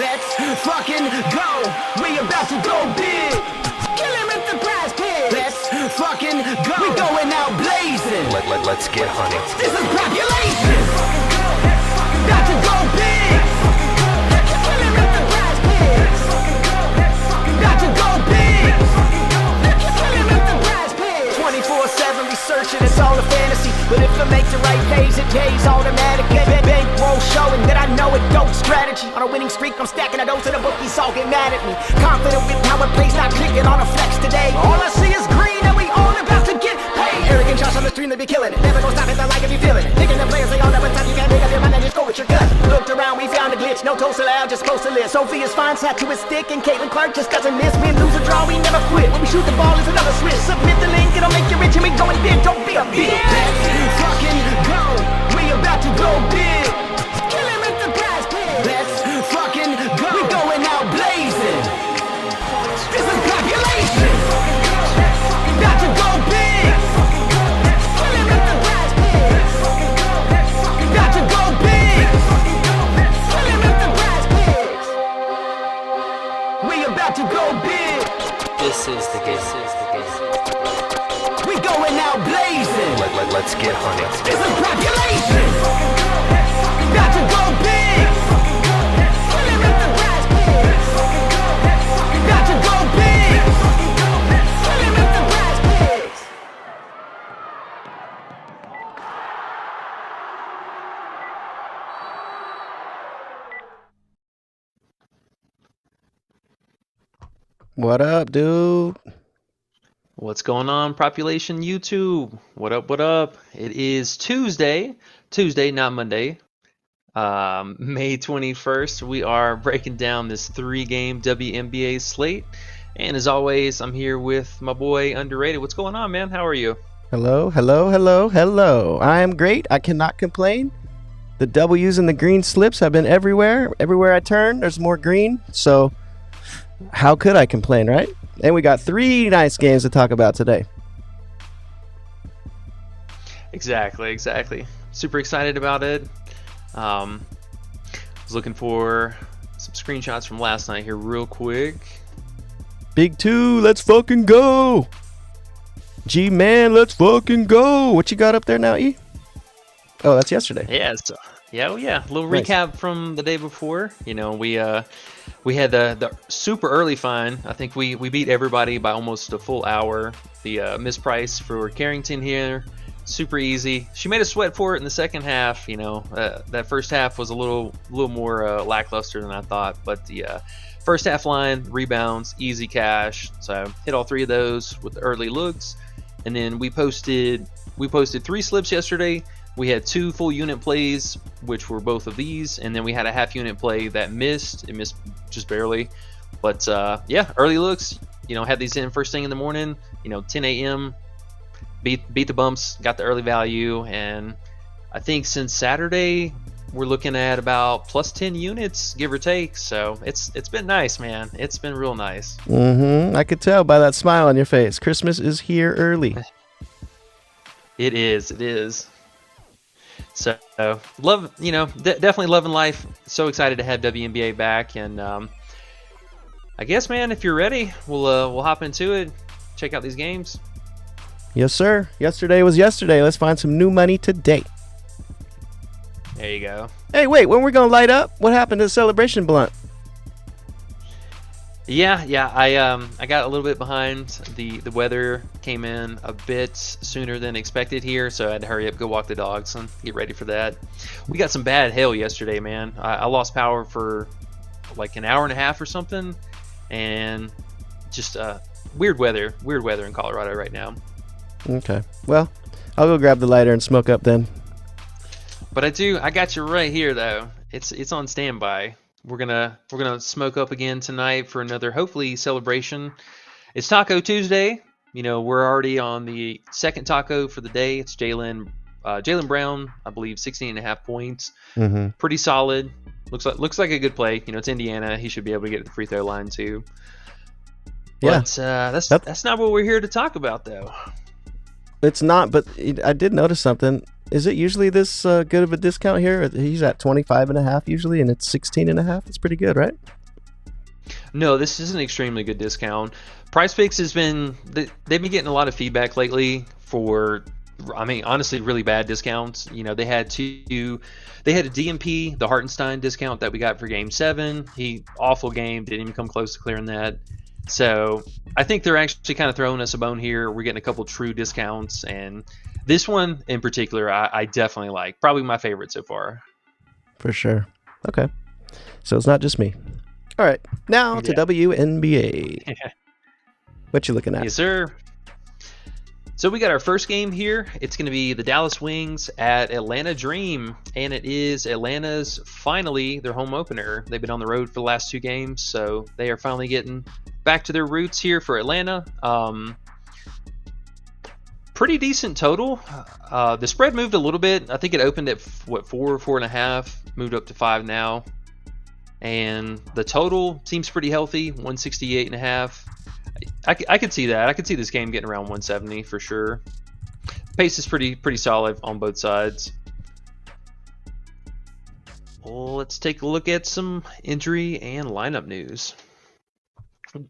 Let's fucking go. We about to go big. Kill him at the PrizePicks. Let's fucking go. We going out blazing. Let's get hunting. This is Propulation. About to go big. Kill him at the PrizePicks. About to go big. Kill him at the PrizePicks. 24/7 researching, it's all a fantasy. But if I make the right plays, it pays automatic. Bankroll showing that I know it dope strategy. On a winning streak, I'm stacking a dose of the bookies all get mad at me. Confident with how it plays, not clicking on a flex today. All I see is green and we all about to get paid. Arrogant Josh on the stream, they be killing it. Never gonna stop it, I like if you feeling it. Thinking the players, they all know what time you can't make up your mind and just go with your gut. Looked around, we found a glitch. No toast allowed, just supposed to live. Sophia's fine, sat to his stick, and Caitlin Clark just doesn't miss. Win, lose, or draw, we never quit. When we shoot the ball, it's another switch. Submit the link, it'll make you rich, and we going big. Don't be a bitch. Let's fucking go. We about to go big. Kill him at the PrizePicks. Let's fucking go. We going out blazing. This is Propulation. About to go big. Kill him at the PrizePicks. About to go big. Kill him at the PrizePicks. We about to go big. This is the game. We going out blazing. Let's get hunting. This is Propulation. About to go big. Kill him at the PrizePicks. About to go big. Kill him at the PrizePicks. What up, dude? What's going on, Propulation YouTube? What up, what up? It is Tuesday, not Monday, May 21st. We are breaking down this 3-game WNBA slate. And as always, I'm here with my boy Underrated. What's going on, man? How are you? Hello. I am great. I cannot complain. The W's and the green slips have been everywhere. Everywhere I turn, there's more green. So how could I complain, right? And we got 3 nice games to talk about today. Exactly. Super excited about it. Was looking for some screenshots from last night here real quick. Big 2, let's fucking go. G-Man, let's fucking go. What you got up there now, E? Oh, that's yesterday. Yeah, a little Nice. recap from the day before. You know, we had the super early fine. I think we beat everybody by almost a full hour. The misprice for Carrington here, super easy. She made us sweat for it in the second half. You know, that first half was a little more lackluster than I thought. But the first half line, rebounds, easy cash. So hit all 3 of those with the early looks. And then we posted 3 slips yesterday. We had 2 full unit plays, which were both of these, and then we had a half unit play that missed. It missed just barely, but yeah, early looks. You know, had these in first thing in the morning. You know, 10 a.m. Beat the bumps, got the early value, and I think since Saturday we're looking at about plus 10 units, give or take. So it's been nice, man. It's been real nice. I could tell by that smile on your face. Christmas is here early. It is. So love, you know, definitely loving life. So excited to have WNBA back, and I guess, man, if you're ready, we'll hop into it. Check out these games. Yes, sir. Yesterday was yesterday. Let's find some new money today. There you go. Hey, wait, when we're gonna light up? What happened to the celebration blunt? Yeah. I got a little bit behind. The weather came in a bit sooner than expected here, so I had to hurry up, go walk the dogs, and get ready for that. We got some bad hail yesterday, man. I lost power for like an hour and a half or something, and just weird weather in Colorado right now. Okay. Well, I'll go grab the lighter and smoke up then. But I got you right here though. It's on standby. We're gonna smoke up again tonight for another, hopefully, celebration. It's Taco Tuesday. You know, we're already on the second taco for the day. It's Jaylen Brown, I believe, 16.5 points. Pretty solid. Looks like a good play. You know, it's Indiana. He should be able to get to the free throw line too. Yeah. But that's not what we're here to talk about, though. It's not, but I did notice something. Is it usually this good of a discount here? He's at 25.5 usually, and it's 16.5. It's pretty good, right? No, this is an extremely good discount. PrizePicks has been they've been getting a lot of feedback lately for, I mean, honestly, really bad discounts. You know, they had a DMP, the Hartenstein discount that we got for Game 7. Awful game, didn't even come close to clearing that. So I think they're actually kind of throwing us a bone here. We're getting a couple true discounts, and this one in particular, I definitely like. Probably my favorite so far. For sure. Okay. So it's not just me. All right. Now to WNBA. What you looking at? Yes, sir. So we got our first game here. It's going to be the Dallas Wings at Atlanta Dream, and it is Atlanta's finally their home opener. They've been on the road for the last 2 games, so they are finally getting back to their roots here for Atlanta. Pretty decent total. The spread moved a little bit. I think it opened at 4.5, moved up to 5 now, and the total seems pretty healthy, 168.5. I could see that. I could see this game getting around 170 for sure. Pace is pretty solid on both sides. Well, let's take a look at some injury and lineup news.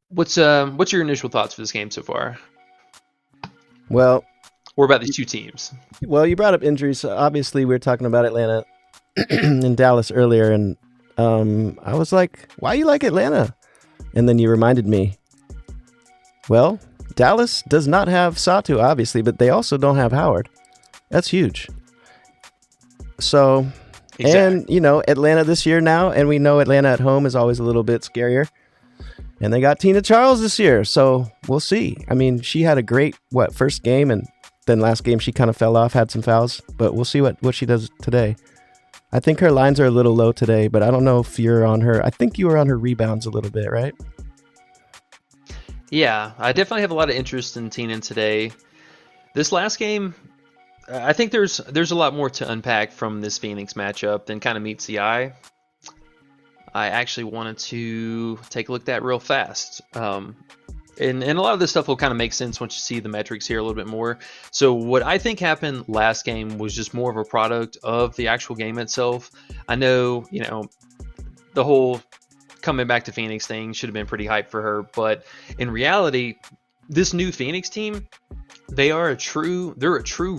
What's your initial thoughts for this game so far? Well, or about these two teams? Well, you brought up injuries. So obviously, we were talking about Atlanta and Dallas earlier, and I was like, "Why you like Atlanta?" And then you reminded me. Well, Dallas does not have Satu, obviously, but they also don't have Howard. That's huge. So, exactly. And, Atlanta this year now, and we know Atlanta at home is always a little bit scarier. And they got Tina Charles this year, so we'll see. I mean, she had a great, first game, and then last game she kind of fell off, had some fouls, but we'll see what she does today. I think her lines are a little low today, but I don't know if you're on her. I think you were on her rebounds a little bit, right? Yeah, I definitely have a lot of interest in Tina today. This last game, I think there's a lot more to unpack from this Phoenix matchup than kind of meets the eye. I actually wanted to take a look at that real fast. And a lot of this stuff will kind of make sense once you see the metrics here a little bit more. So what I think happened last game was just more of a product of the actual game itself. I know, the whole coming back to Phoenix thing should have been pretty hype for her, but in reality, this new Phoenix team, they're a true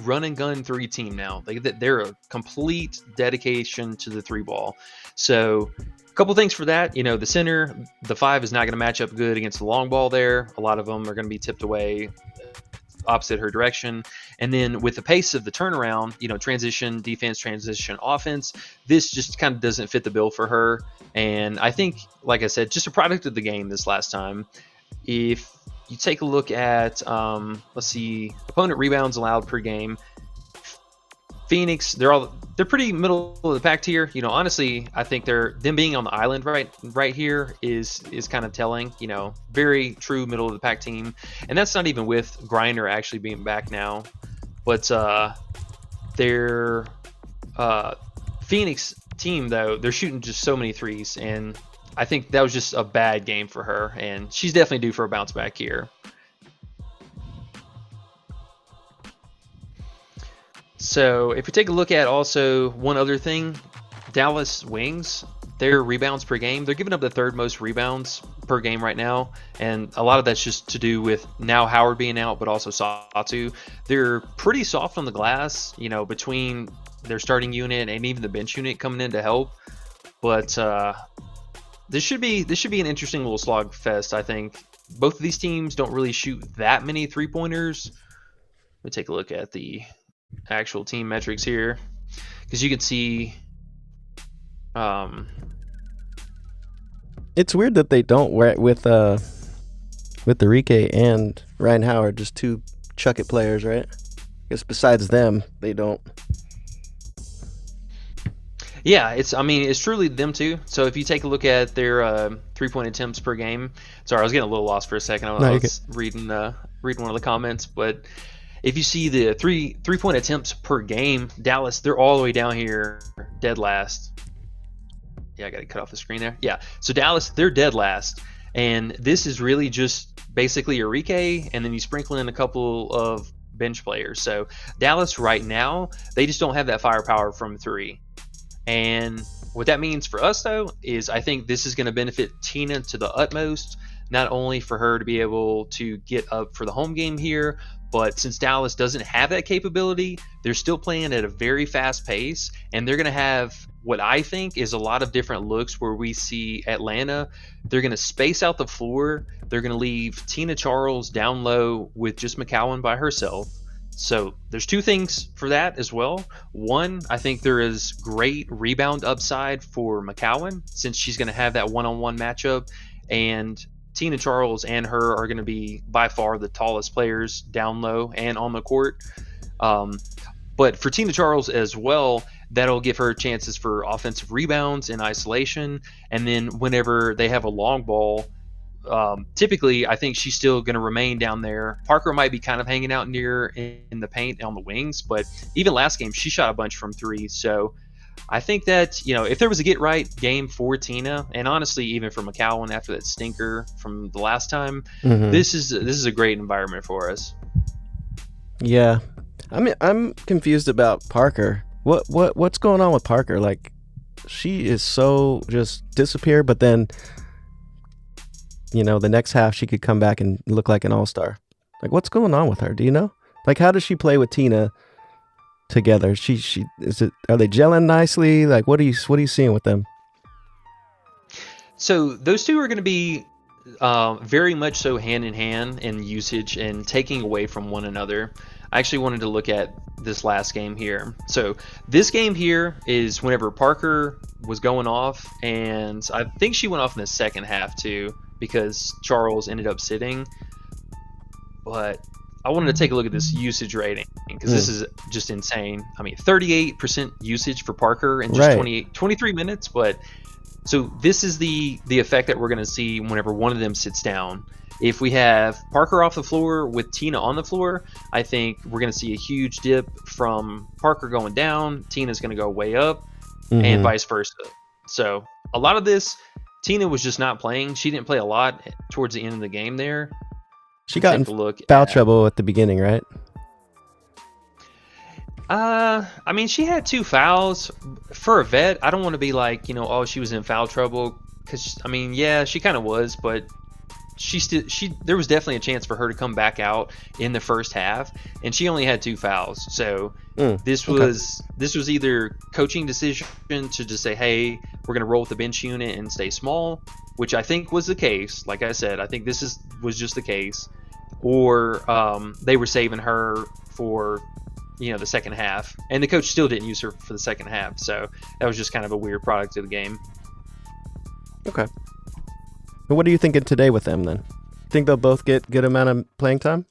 run and gun 3 team now. They're a complete dedication to the 3 ball. So a couple things for that, the center, the 5 is not going to match up good against the long ball there. A lot of them are going to be tipped away opposite her direction. And then with the pace of the turnaround, transition defense, transition offense, this just kind of doesn't fit the bill for her. And I think, like I said, just a product of the game this last time. If you take a look at, let's see, opponent rebounds allowed per game, Phoenix, they're pretty middle of the pack tier. Honestly, I think them being on the island right here is kind of telling. Very true middle of the pack team, and that's not even with Griner actually being back now. But their Phoenix team, though, they're shooting just so many threes, and I think that was just a bad game for her, and she's definitely due for a bounce back here. So if you take a look at also one other thing, Dallas Wings, their rebounds per game, they're giving up the 3rd most rebounds per game right now. And a lot of that's just to do with now Howard being out, but also Satu. They're pretty soft on the glass, between their starting unit and even the bench unit coming in to help. But this should be an interesting little slog fest, I think. Both of these teams don't really shoot that many 3-pointers. Let me take a look at the actual team metrics here, because you can see it's weird that they don't wear with Enrique and Ryan Howard, just 2 chuck it players, right? I guess besides them, they don't. Yeah, it's truly them two. So if you take a look at their 3-point attempts per game, sorry, I was getting a little lost for a second. I was reading one of the comments, but if you see the 3-point attempts per game, Dallas, they're all the way down here, dead last. Yeah, I got to cut off the screen there. Yeah, so Dallas, they're dead last. And this is really just basically Enrique, and then you sprinkle in a couple of bench players. So Dallas right now, they just don't have that firepower from three. And what that means for us, though, is I think this is going to benefit Tina to the utmost, not only for her to be able to get up for the home game here, but since Dallas doesn't have that capability, they're still playing at a very fast pace, and they're going to have what I think is a lot of different looks where we see Atlanta. They're going to space out the floor. They're going to leave Tina Charles down low with just McCowan by herself. So there's two things for that as well. One, I think there is great rebound upside for McCowan since she's going to have that one-on-one matchup, and Tina Charles and her are going to be by far the tallest players down low and on the court. But for Tina Charles as well, that'll give her chances for offensive rebounds in isolation. And then whenever they have a long ball, typically I think she's still going to remain down there. Parker might be kind of hanging out near in the paint on the wings, but even last game she shot a bunch from three. So I think that, if there was a get right game for Tina, and honestly even for McCowan after that stinker from the last time, this is a great environment for us. Yeah, I'm confused about Parker. What's going on with Parker? Like, she is so just disappear, but then the next half she could come back and look like an all-star. Like, what's going on with her? Do you know? Like, how does she play with Tina together? Are they gelling nicely? Like, what are you seeing with them? So those two are going to be very much so hand in hand in usage and taking away from one another. I actually wanted to look at this last game here. So this game here is whenever Parker was going off, and I think she went off in the second half too because Charles ended up sitting. But I wanted to take a look at this usage rating because this is just insane. I mean, 38% usage for Parker in just 23 minutes. But so this is the effect that we're going to see whenever one of them sits down. If we have Parker off the floor with Tina on the floor, I think we're going to see a huge dip from Parker going down. Tina's going to go way up and vice versa. So a lot of this, Tina was just not playing. She didn't play a lot towards the end of the game there. She got in foul trouble at the beginning, right? I mean, she had 2 fouls. For a vet, I don't want to be like, she was in foul trouble. Because, I mean, yeah, she kind of was, but there was definitely a chance for her to come back out in the first half, and she only had 2 fouls. So this was either coaching decision to just say, hey, we're going to roll with the bench unit and stay small, which I think was the case. Like I said, I think this was just the case, or they were saving her for the second half, and the coach still didn't use her for the second half. So that was just kind of a weird product of the game. Okay. But what are you thinking today with them then? Think they'll both get good amount of playing time?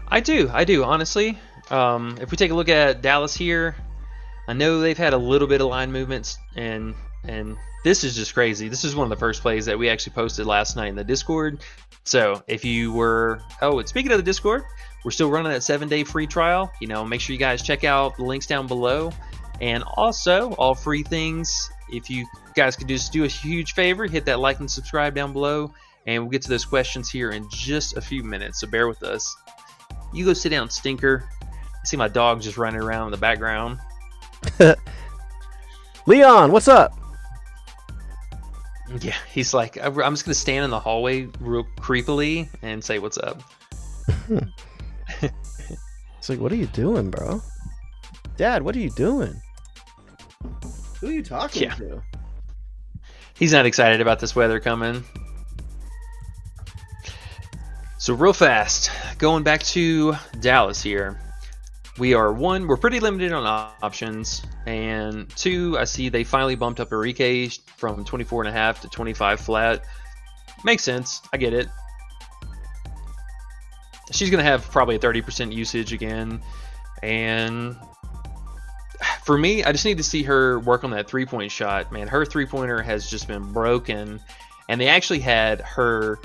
I do, honestly. If we take a look at Dallas here, I know they've had a little bit of line movements, and this is just crazy. This is one of the first plays that we actually posted last night in the Discord. So if you were, and speaking of the Discord, we're still running that 7-day free trial. Make sure you guys check out the links down below. And also, all free things, if you guys could just do a huge favor, hit that like and subscribe down below, and we'll get to those questions here in just a few minutes, so bear with us. You go sit down, stinker. I see my dog just running around in the background. Leon, what's up? Yeah, he's like, I'm just going to stand in the hallway real creepily and say what's up. It's like, what are you doing, bro? Dad, what are you doing? Who are you talking to? He's not excited about this weather coming. So real fast, going back to Dallas here. We're pretty limited on options, and 2, I see they finally bumped up Enrique from 24.5 to 25 flat. Makes sense. I get it. She's going to have probably a 30% usage again, and for me, I just need to see her work on that 3-point shot. Man, her 3-pointer has just been broken, and they actually had her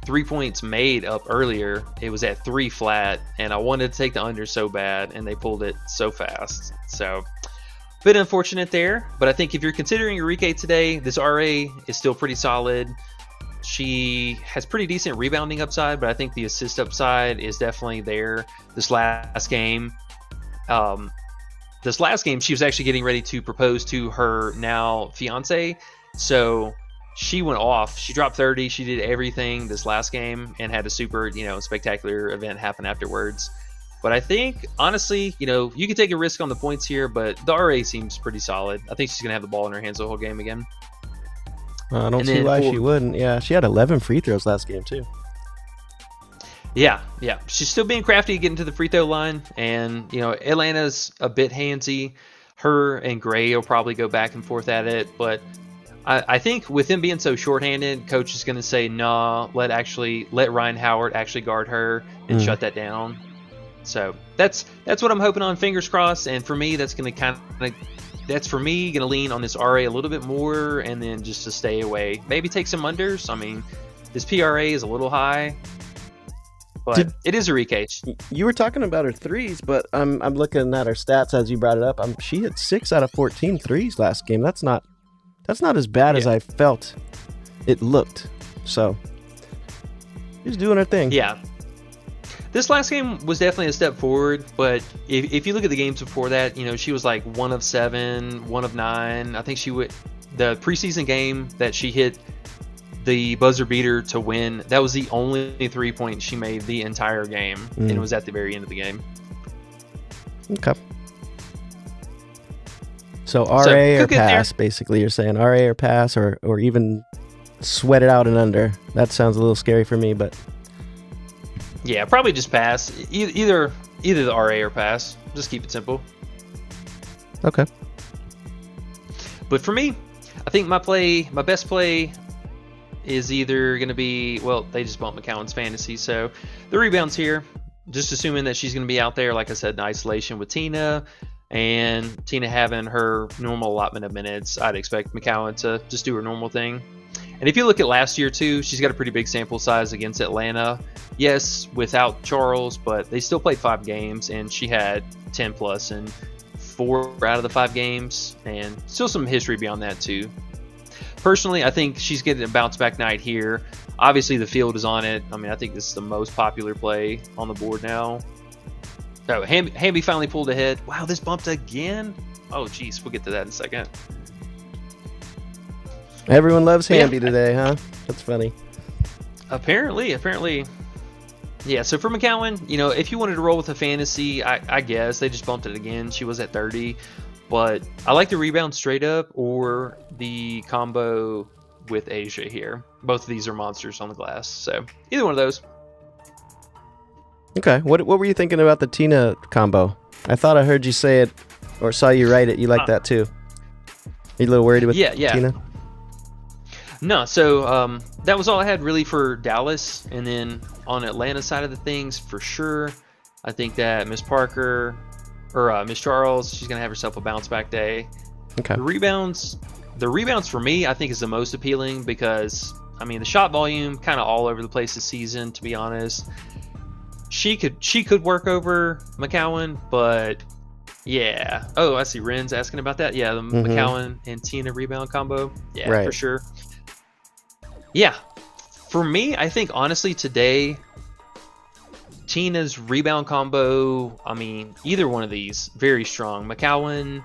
3 points made up earlier. It was at 3 flat, and I wanted to take the under so bad, and they pulled it so fast. So, bit unfortunate there, but I think if you're considering Enrique today, this RA is still pretty solid. she has pretty decent rebounding upside, but I think the assist upside is definitely there. This last game, she was actually getting ready to propose to her now fiance, so she went off. She dropped 30. She did everything this last game and had a super, spectacular event happen afterwards. But I think, honestly, you can take a risk on the points here, but the RA seems pretty solid. I think she's going to have the ball in her hands the whole game again. I don't see why she wouldn't. Yeah, she had 11 free throws last game, too. Yeah. She's still being crafty getting to the free throw line. And, Atlanta's a bit handsy. Her and Gray will probably go back and forth at it. But I think with them being so shorthanded, coach is going to say, nah, let Ryan Howard actually guard her and shut that down. So that's what I'm hoping on. Fingers crossed. And for me, that's going to going to lean on this RA a little bit more, and then just to stay away. Maybe take some unders. I mean, this PRA is a little high, but it is a recage. You were talking about her threes, but I'm looking at her stats as you brought it up. She hit 6 out of 14 threes last game. That's not as bad as I felt it looked. So she's doing her thing. Yeah. This last game was definitely a step forward, but if you look at the games before that, she was like 1 of 7, 1 of 9. I think the preseason game that she hit the buzzer beater to win, that was the only 3-point she made the entire game, and it was at the very end of the game. Okay. So RA or pass, basically, you're saying RA or pass, or even sweat it out and under. That sounds a little scary for me, but... Yeah, probably just pass. Either the RA or pass. Just keep it simple. Okay. But for me, I think my best play is either going to be, they just bumped McCowan's fantasy, so the rebounds here, just assuming that she's going to be out there, like I said, in isolation with Tina, and Tina having her normal allotment of minutes, I'd expect McCowan to just do her normal thing. And if you look at last year, too, she's got a pretty big sample size against Atlanta. Yes, without Charles, but they still played 5 games, and she had 10-plus in 4 out of the 5 games, and still some history beyond that, too. Personally, I think she's getting a bounce-back night here. Obviously, the field is on it. I mean, I think this is the most popular play on the board now. Oh, Hamby finally pulled ahead. Wow, this bumped again? Oh, geez, we'll get to that in a second. Everyone loves Hamby today, huh? That's funny. Apparently. Yeah, so for McCowan, if you wanted to roll with a fantasy, I guess they just bumped it again. She was at 30. But I like the rebound straight up or the combo with Asia here. Both of these are monsters on the glass. So either one of those. Okay. What were you thinking about the Tina combo? I thought I heard you say it or saw you write it. You like that too. Are you a little worried with Tina? No, so that was all I had really for Dallas. And then on Atlanta side of the things, for sure, I think that Miss Parker or Miss Charles, she's going to have herself a bounce back day. Okay. The rebounds for me, I think is the most appealing because, I mean, the shot volume kind of all over the place this season, to be honest. She could work over McCowan, but yeah. Oh, I see Ren's asking about that. Yeah, the McCowan and Tina rebound combo. Yeah, right. For sure. Yeah, for me, I think honestly today, Tina's rebound combo, I mean, either one of these, very strong. McCowan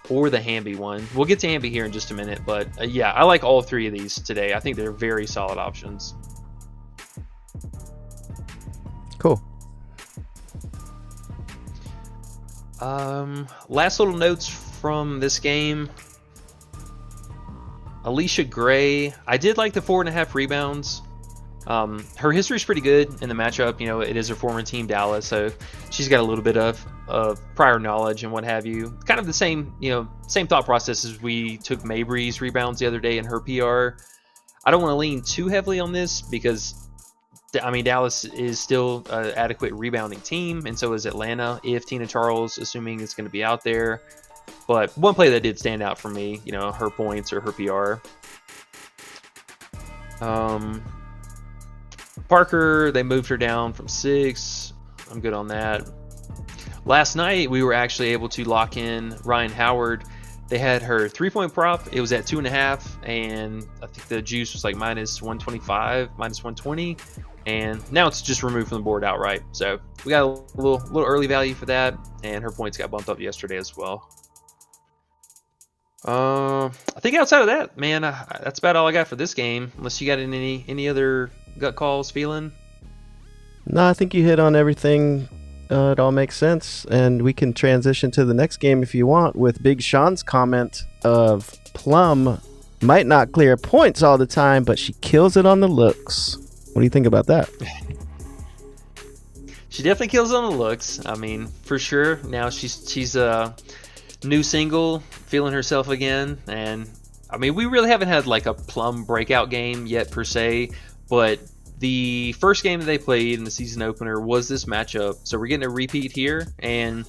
or the Hamby one. We'll get to Hamby here in just a minute, but yeah, I like all 3 of these today. I think they're very solid options. Cool. Last little notes from this game. Alicia Gray, I did like the 4.5 rebounds. Her history's pretty good in the matchup. It is her former team, Dallas, so she's got a little bit of prior knowledge and what have you. Kind of the same thought process as we took Mabry's rebounds the other day in her PR. I don't want to lean too heavily on this because, I mean, Dallas is still an adequate rebounding team, and so is Atlanta, if Tina Charles, assuming it's going to be out there. But one play that did stand out for me, her points or her PR. Parker, they moved her down from 6. I'm good on that. Last night, we were actually able to lock in Ryan Howard They had her 3-point prop. It was at 2.5, and I think the juice was like minus 125, minus 120, and now it's just removed from the board outright. So we got a little early value for that, and her points got bumped up yesterday as well. I think outside of that, man, that's about all I got for this game. Unless you got any other gut calls, feeling. No, I think you hit on everything. It all makes sense, and we can transition to the next game if you want with Big Sean's comment of Plum might not clear points all the time, but she kills it on the looks. What do you think about that? She definitely kills it on the looks. I mean, for sure. Now she's a new single, feeling herself again, and I mean, we really haven't had like a Plum breakout game yet per se, but the first game that they played in the season opener was this matchup, so we're getting a repeat here. And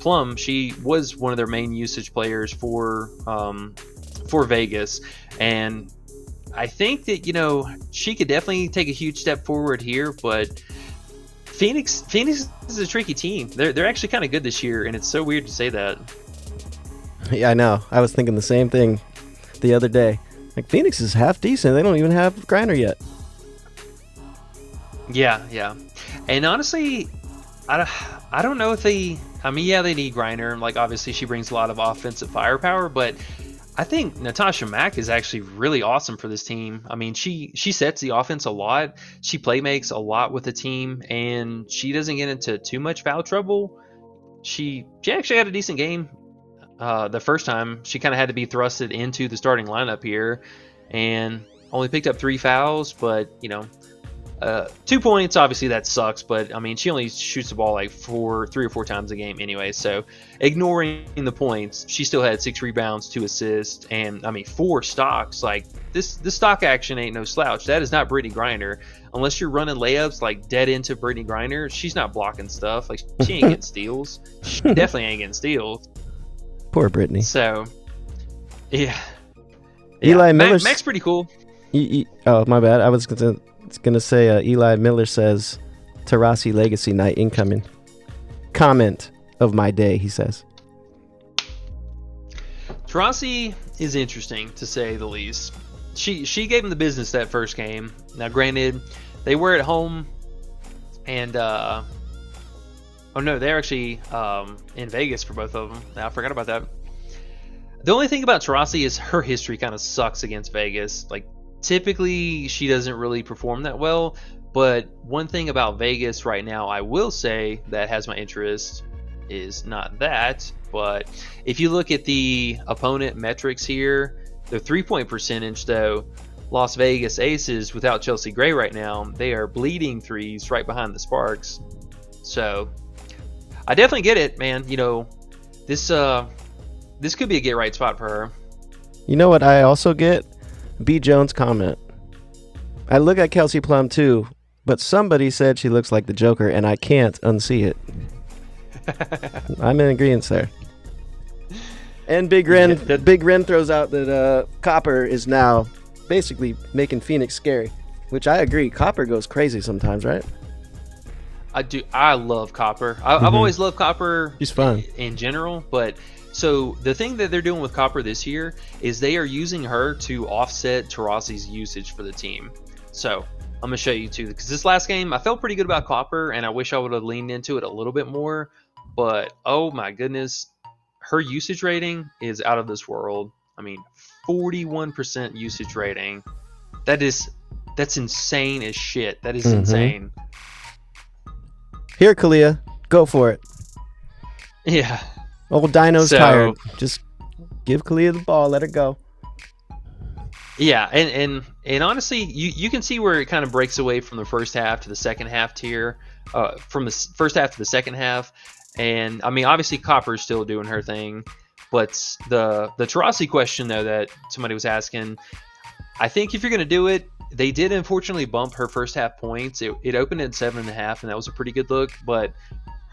Plum was one of their main usage players for Vegas, and I think that she could definitely take a huge step forward here. But Phoenix is a tricky team. They're actually kind of good this year, and it's so weird to say that. Yeah, I know. I was thinking the same thing the other day. Like, Phoenix is half decent. They don't even have Griner yet. Yeah. And honestly, I don't know if they... I mean, yeah, they need Griner. Like, obviously, she brings a lot of offensive firepower, but I think Natasha Mack is actually really awesome for this team. I mean, she sets the offense a lot. She playmakes a lot with the team, and she doesn't get into too much foul trouble. She actually had a decent game the first time. She kind of had to be thrusted into the starting lineup here, and only picked up 3 fouls, but 2 points, obviously that sucks, but I mean, she only shoots the ball like 3 or 4 times a game anyway, so ignoring the points, she still had 6 rebounds, 2 assists, and I mean 4 stocks. Like, this stock action ain't no slouch. That is not Brittany Griner. Unless you're running layups like dead into Brittany Griner, she's not blocking stuff. Like, she ain't getting steals. She definitely ain't getting steals. Poor Brittany. So yeah. Eli Miller's... Mac's pretty cool. Oh, my bad. I was gonna say Eli Miller says Taurasi Legacy Night incoming. Comment of my day, he says. Taurasi is interesting, to say the least. She gave him the business that first game. Now, granted, they were at home, and they're actually in Vegas for both of them. Now, I forgot about that. The only thing about Taurasi is her history kind of sucks against Vegas. Like, typically, she doesn't really perform that well, but one thing about Vegas right now, I will say, that has my interest is not that, but if you look at the opponent metrics here, the 3-point percentage, though, Las Vegas Aces, without Chelsea Gray right now, they are bleeding threes right behind the Sparks. So I definitely get it, man. This could be a get-right spot for her. You know what I also get? B. Jones comment. I look at Kelsey Plum too, but somebody said she looks like the Joker, and I can't unsee it. I'm in agreement there. And Big Ren throws out that Copper is now basically making Phoenix scary, which I agree. Copper goes crazy sometimes, right? I do. I love Copper. I've always loved Copper. He's fun in general, but so the thing that they're doing with Copper this year is they are using her to offset Taurasi's usage for the team. So I'm gonna show you too, because this last game I felt pretty good about Copper, and I wish I would have leaned into it a little bit more. But oh my goodness, her usage rating is out of this world. I mean, 41% usage rating. That's insane as shit. That is insane. Here, Kalia, go for it. Yeah. Old Dino's tired. Just give Kalia the ball, let her go. Yeah, and honestly, you can see where it kind of breaks away from the first half to the second half tier, from the first half to the second half. And I mean, obviously, Copper's still doing her thing, but the Taurasi question though that somebody was asking, I think if you're gonna do it, they did unfortunately bump her first half points. It opened at 7.5, and that was a pretty good look, but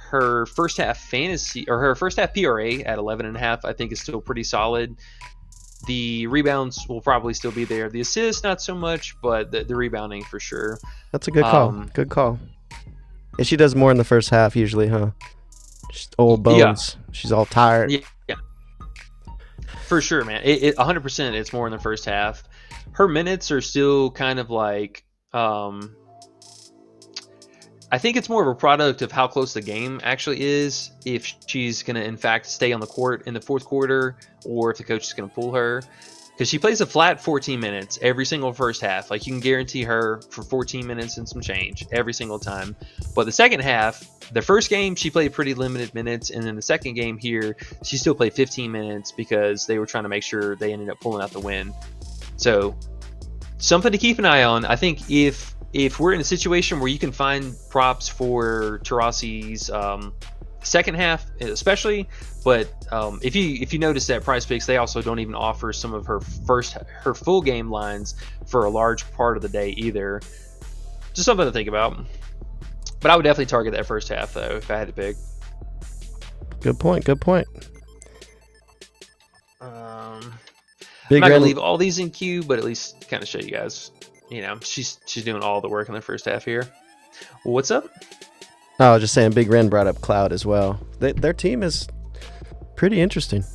her first half fantasy, or her first half PRA at 11.5, I think is still pretty solid. The rebounds will probably still be there. The assists, not so much, but the rebounding for sure. That's a good call. Good call. And she does more in the first half usually, huh? She's old bones. Yeah. She's all tired. Yeah. for sure, man. It 100%. It's more in the first half. Her minutes are still kind of like. I think it's more of a product of how close the game actually is. If she's gonna in fact stay on the court in the fourth quarter, or if the coach is gonna pull her. Because she plays a flat 14 minutes every single first half. Like, you can guarantee her for 14 minutes and some change every single time. But the second half, the first game, she played pretty limited minutes. And then the second game here, she still played 15 minutes because they were trying to make sure they ended up pulling out the win. So, something to keep an eye on. I think if we're in a situation where you can find props for Taurasi's second half especially, but if you notice that PrizePicks, they also don't even offer some of her full game lines for a large part of the day either. Just something to think about. But I would definitely target that first half though if I had to pick. Good point. I'm not gonna leave all these in queue, but at least kind of show you guys. You know, she's doing all the work in the first half here. Well, what's up? Oh, I was just saying, Big Ren brought up Cloud as well. Their team is pretty interesting.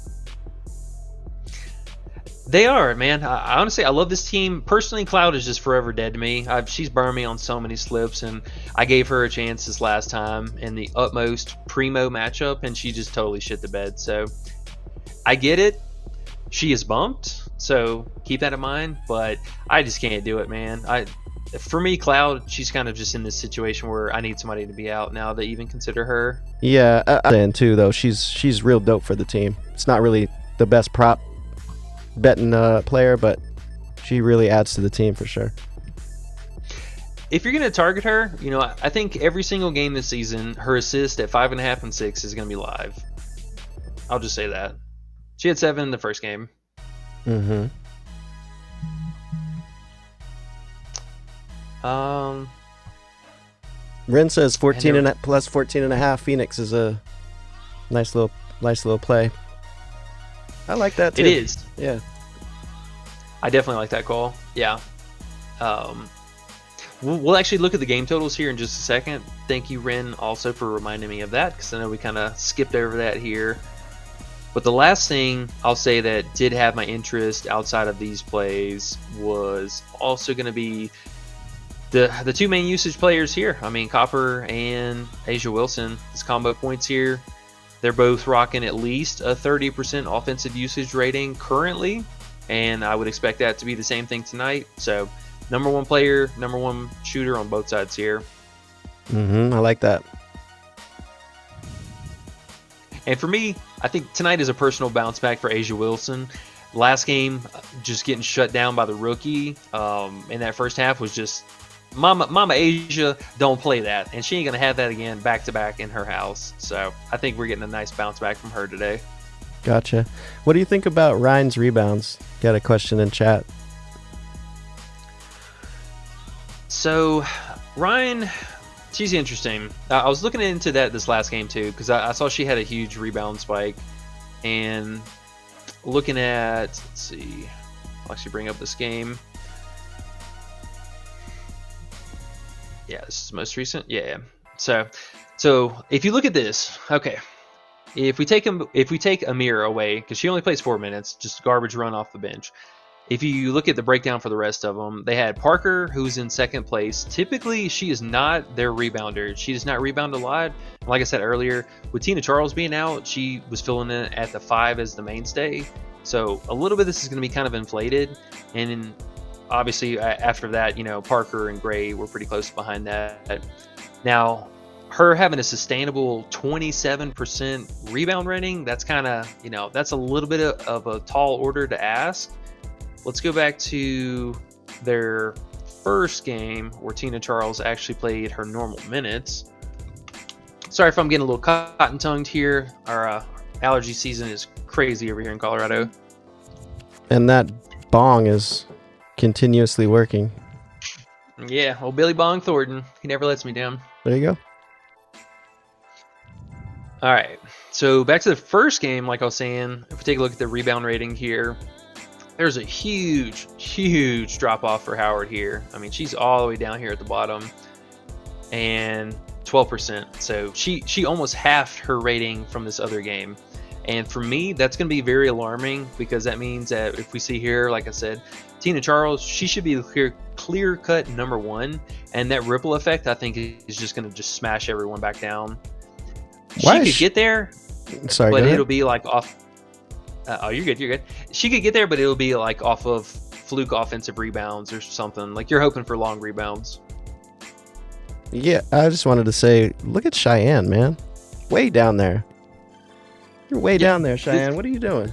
They are, man. I honestly, I love this team. Personally, Cloud is just forever dead to me. She's burned me on so many slips, and I gave her a chance this last time in the utmost primo matchup, and she just totally shit the bed. So I get it. She is bumped, so keep that in mind. But I just can't do it, man. For me, Cloud, she's kind of just in this situation where I need somebody to be out now to even consider her. Yeah, and too though, she's real dope for the team. It's not really the best prop betting player, but she really adds to the team for sure. If you're going to target her, you know, I think every single game this season, her assist at 5.5 and 6 is going to be live. I'll just say that. She had 7 in the first game. Mm-hmm. Ren says 14 and plus 14 and a half Phoenix is a nice little play. I like that too. It is. Yeah. I definitely like that call. Yeah. We'll actually look at the game totals here in just a second. Thank you, Ren, also for reminding me of that, because I know we kind of skipped over that here. But the last thing I'll say that did have my interest outside of these plays was also going to be the two main usage players here. I mean, Copper and Asia Wilson. This combo points here, they're both rocking at least a 30% offensive usage rating currently, and I would expect that to be the same thing tonight. So, number one player, number one shooter on both sides here. I like that. And for me, I think tonight is a personal bounce back for Asia Wilson. Last game, just getting shut down by the rookie in that first half was just, Mama Asia, don't play that. And she ain't going to have that again back-to-back in her house. So I think we're getting a nice bounce back from her today. Gotcha. What do you think about Ryan's rebounds? Got a question in chat. So, Ryan, she's interesting. I was looking into that this last game too, because I saw she had a huge rebound spike. And looking at, let's see, I'll actually bring up this game. Yeah, this is the most recent. Yeah. So if you look at this, okay, if we take Amir away, because she only plays 4 minutes, just garbage run off the bench. If you look at the breakdown for the rest of them, they had Parker, who's in second place. Typically, she is not their rebounder. She does not rebound a lot. Like I said earlier, with Tina Charles being out, she was filling in at the 5 as the mainstay. So a little bit of this is going to be kind of inflated. And obviously, after that, you know, Parker and Gray were pretty close behind that. Now, her having a sustainable 27% rebound rating, that's kind of, you know, that's a little bit of a tall order to ask. Let's go back to their first game where Tina Charles actually played her normal minutes. Sorry if I'm getting a little cotton-tongued here. Our allergy season is crazy over here in Colorado. And that bong is continuously working. Yeah, old Billy Bong Thornton. He never lets me down. There you go. All right, so back to the first game, like I was saying, if we take a look at the rebound rating here, there's a huge drop off for Howard here. I mean, she's all the way down here at the bottom, and 12%. So she almost halved her rating from this other game. And for me, that's going to be very alarming because that means that if we see here, like I said, Tina Charles, she should be the clear cut number one. And that ripple effect, I think, is just going to just smash everyone back down. Why She could get there, Sorry, but go ahead. it'll be like off. Oh, you're good. You're good. She could get there, but it'll be like off of fluke offensive rebounds or something. Like you're hoping for long rebounds. Yeah, I just wanted to say, look at Cheyenne, man. Way down there. You're way down there, Cheyenne. What are you doing?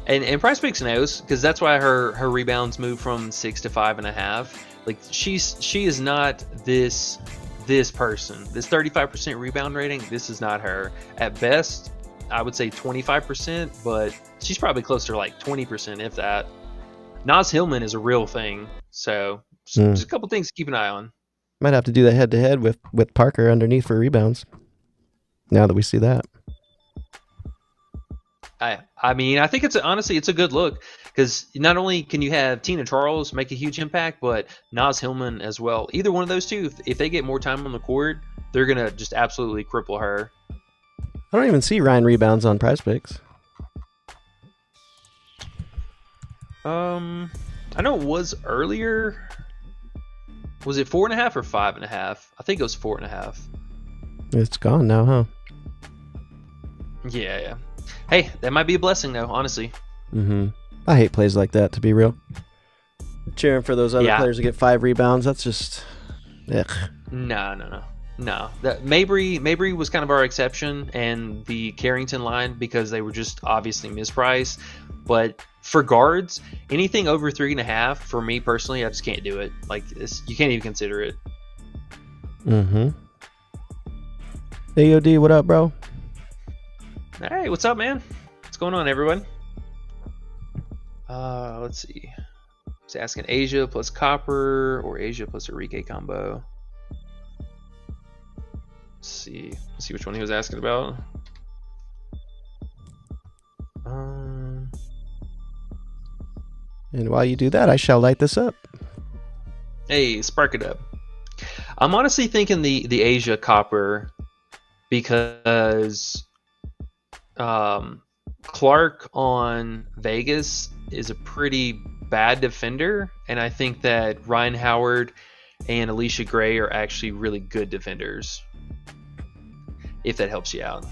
And PrizePicks knows, because that's why her rebounds move from 6 to 5.5. Like she is not this person. This 35% rebound rating. This is not her. At best, I would say 25%, but she's probably closer to like 20%, if that. Naz Hillman is a real thing, so just a couple things to keep an eye on. Might have to do that head to head with Parker underneath for rebounds. Now that we see that. I mean, I think honestly it's a good look because not only can you have Tina Charles make a huge impact, but Naz Hillman as well. Either one of those two, if they get more time on the court, they're gonna just absolutely cripple her. I don't even see Ryan rebounds on PrizePicks. I know it was earlier. Was it 4.5 or 5.5? I think it was 4.5. It's gone now, huh? Yeah. Hey, that might be a blessing though, honestly. I hate plays like that, to be real. Cheering for those other Yeah. players to get 5 rebounds, that's just... Ugh. No. That Mabry was kind of our exception, and the Carrington line because they were just obviously mispriced. But for guards, anything over 3.5 for me personally, I just can't do it. Like you can't even consider it. AOD, what up, bro? Hey, what's up, man? What's going on, everyone? Let's see. He's asking Asia plus Copper or Asia plus Enrique combo. Let's see which one he was asking about. And while you do that, I shall light this up. Hey, spark it up. I'm honestly thinking the Asia Copper because Clark on Vegas is a pretty bad defender, and I think that Ryan Howard and Alicia Gray are actually really good defenders. If that helps you out.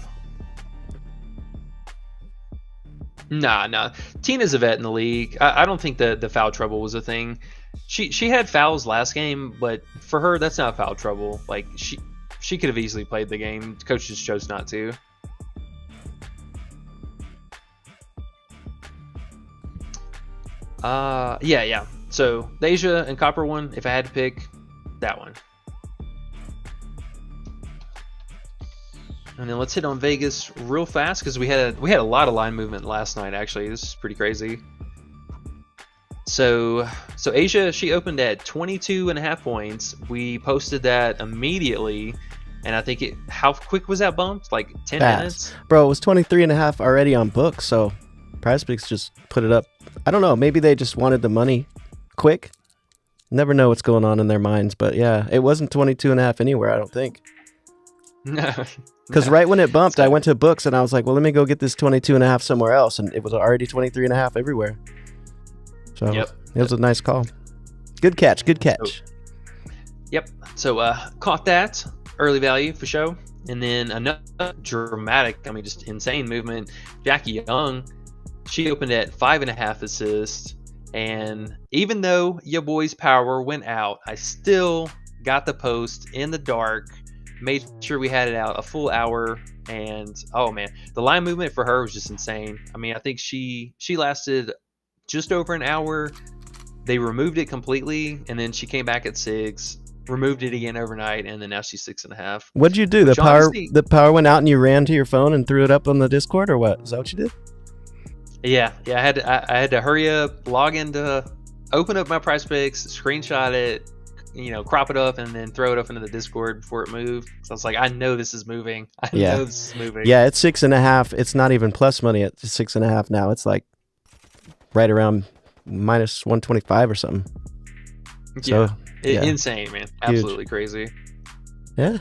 Nah. Tina's a vet in the league. I don't think the foul trouble was a thing. She had fouls last game, but for her that's not foul trouble. Like she could have easily played the game. The coach just chose not to. Yeah. So the Asia and Copper one, if I had to pick, that one. And then let's hit on Vegas real fast because we had a lot of line movement last night. Actually, this is pretty crazy. So Asia, she opened at 22.5 points. We posted that immediately, and I think how quick was that bumped? Like 10 minutes? Bro, it was 23.5 already on books, so PrizePicks just put it up. I don't know, maybe they just wanted the money quick. Never know what's going on in their minds, but yeah, it wasn't 22.5 anywhere, I don't think. No. Because right when it bumped, I went to books and I was like, well, let me go get this 22.5 somewhere else, and it was already 23.5 everywhere. So Yep. It was a nice call. Good catch. Yep. So caught that early value for show, and then another dramatic, just insane movement. Jackie Young, she opened at 5.5 assists, and even though your boy's power went out, I still got the post in the dark. Made sure we had it out a full hour, and oh man, the line movement for her was just insane. I think she lasted just over an hour. They removed it completely, and then she came back at 6, removed it again overnight, and then now she's 6.5. What'd you do? The power went out and you ran to your phone and threw it up on the Discord, or what? Is that what you did? Yeah. I had to hurry up, log into, open up my PrizePicks, screenshot it, crop it up, and then throw it up into the Discord before it moved. So I was like, I know this is moving. Yeah, it's 6.5. It's not even plus money at 6.5 now. It's like right around minus 125 or something. So, insane, man. Absolutely crazy. Yeah.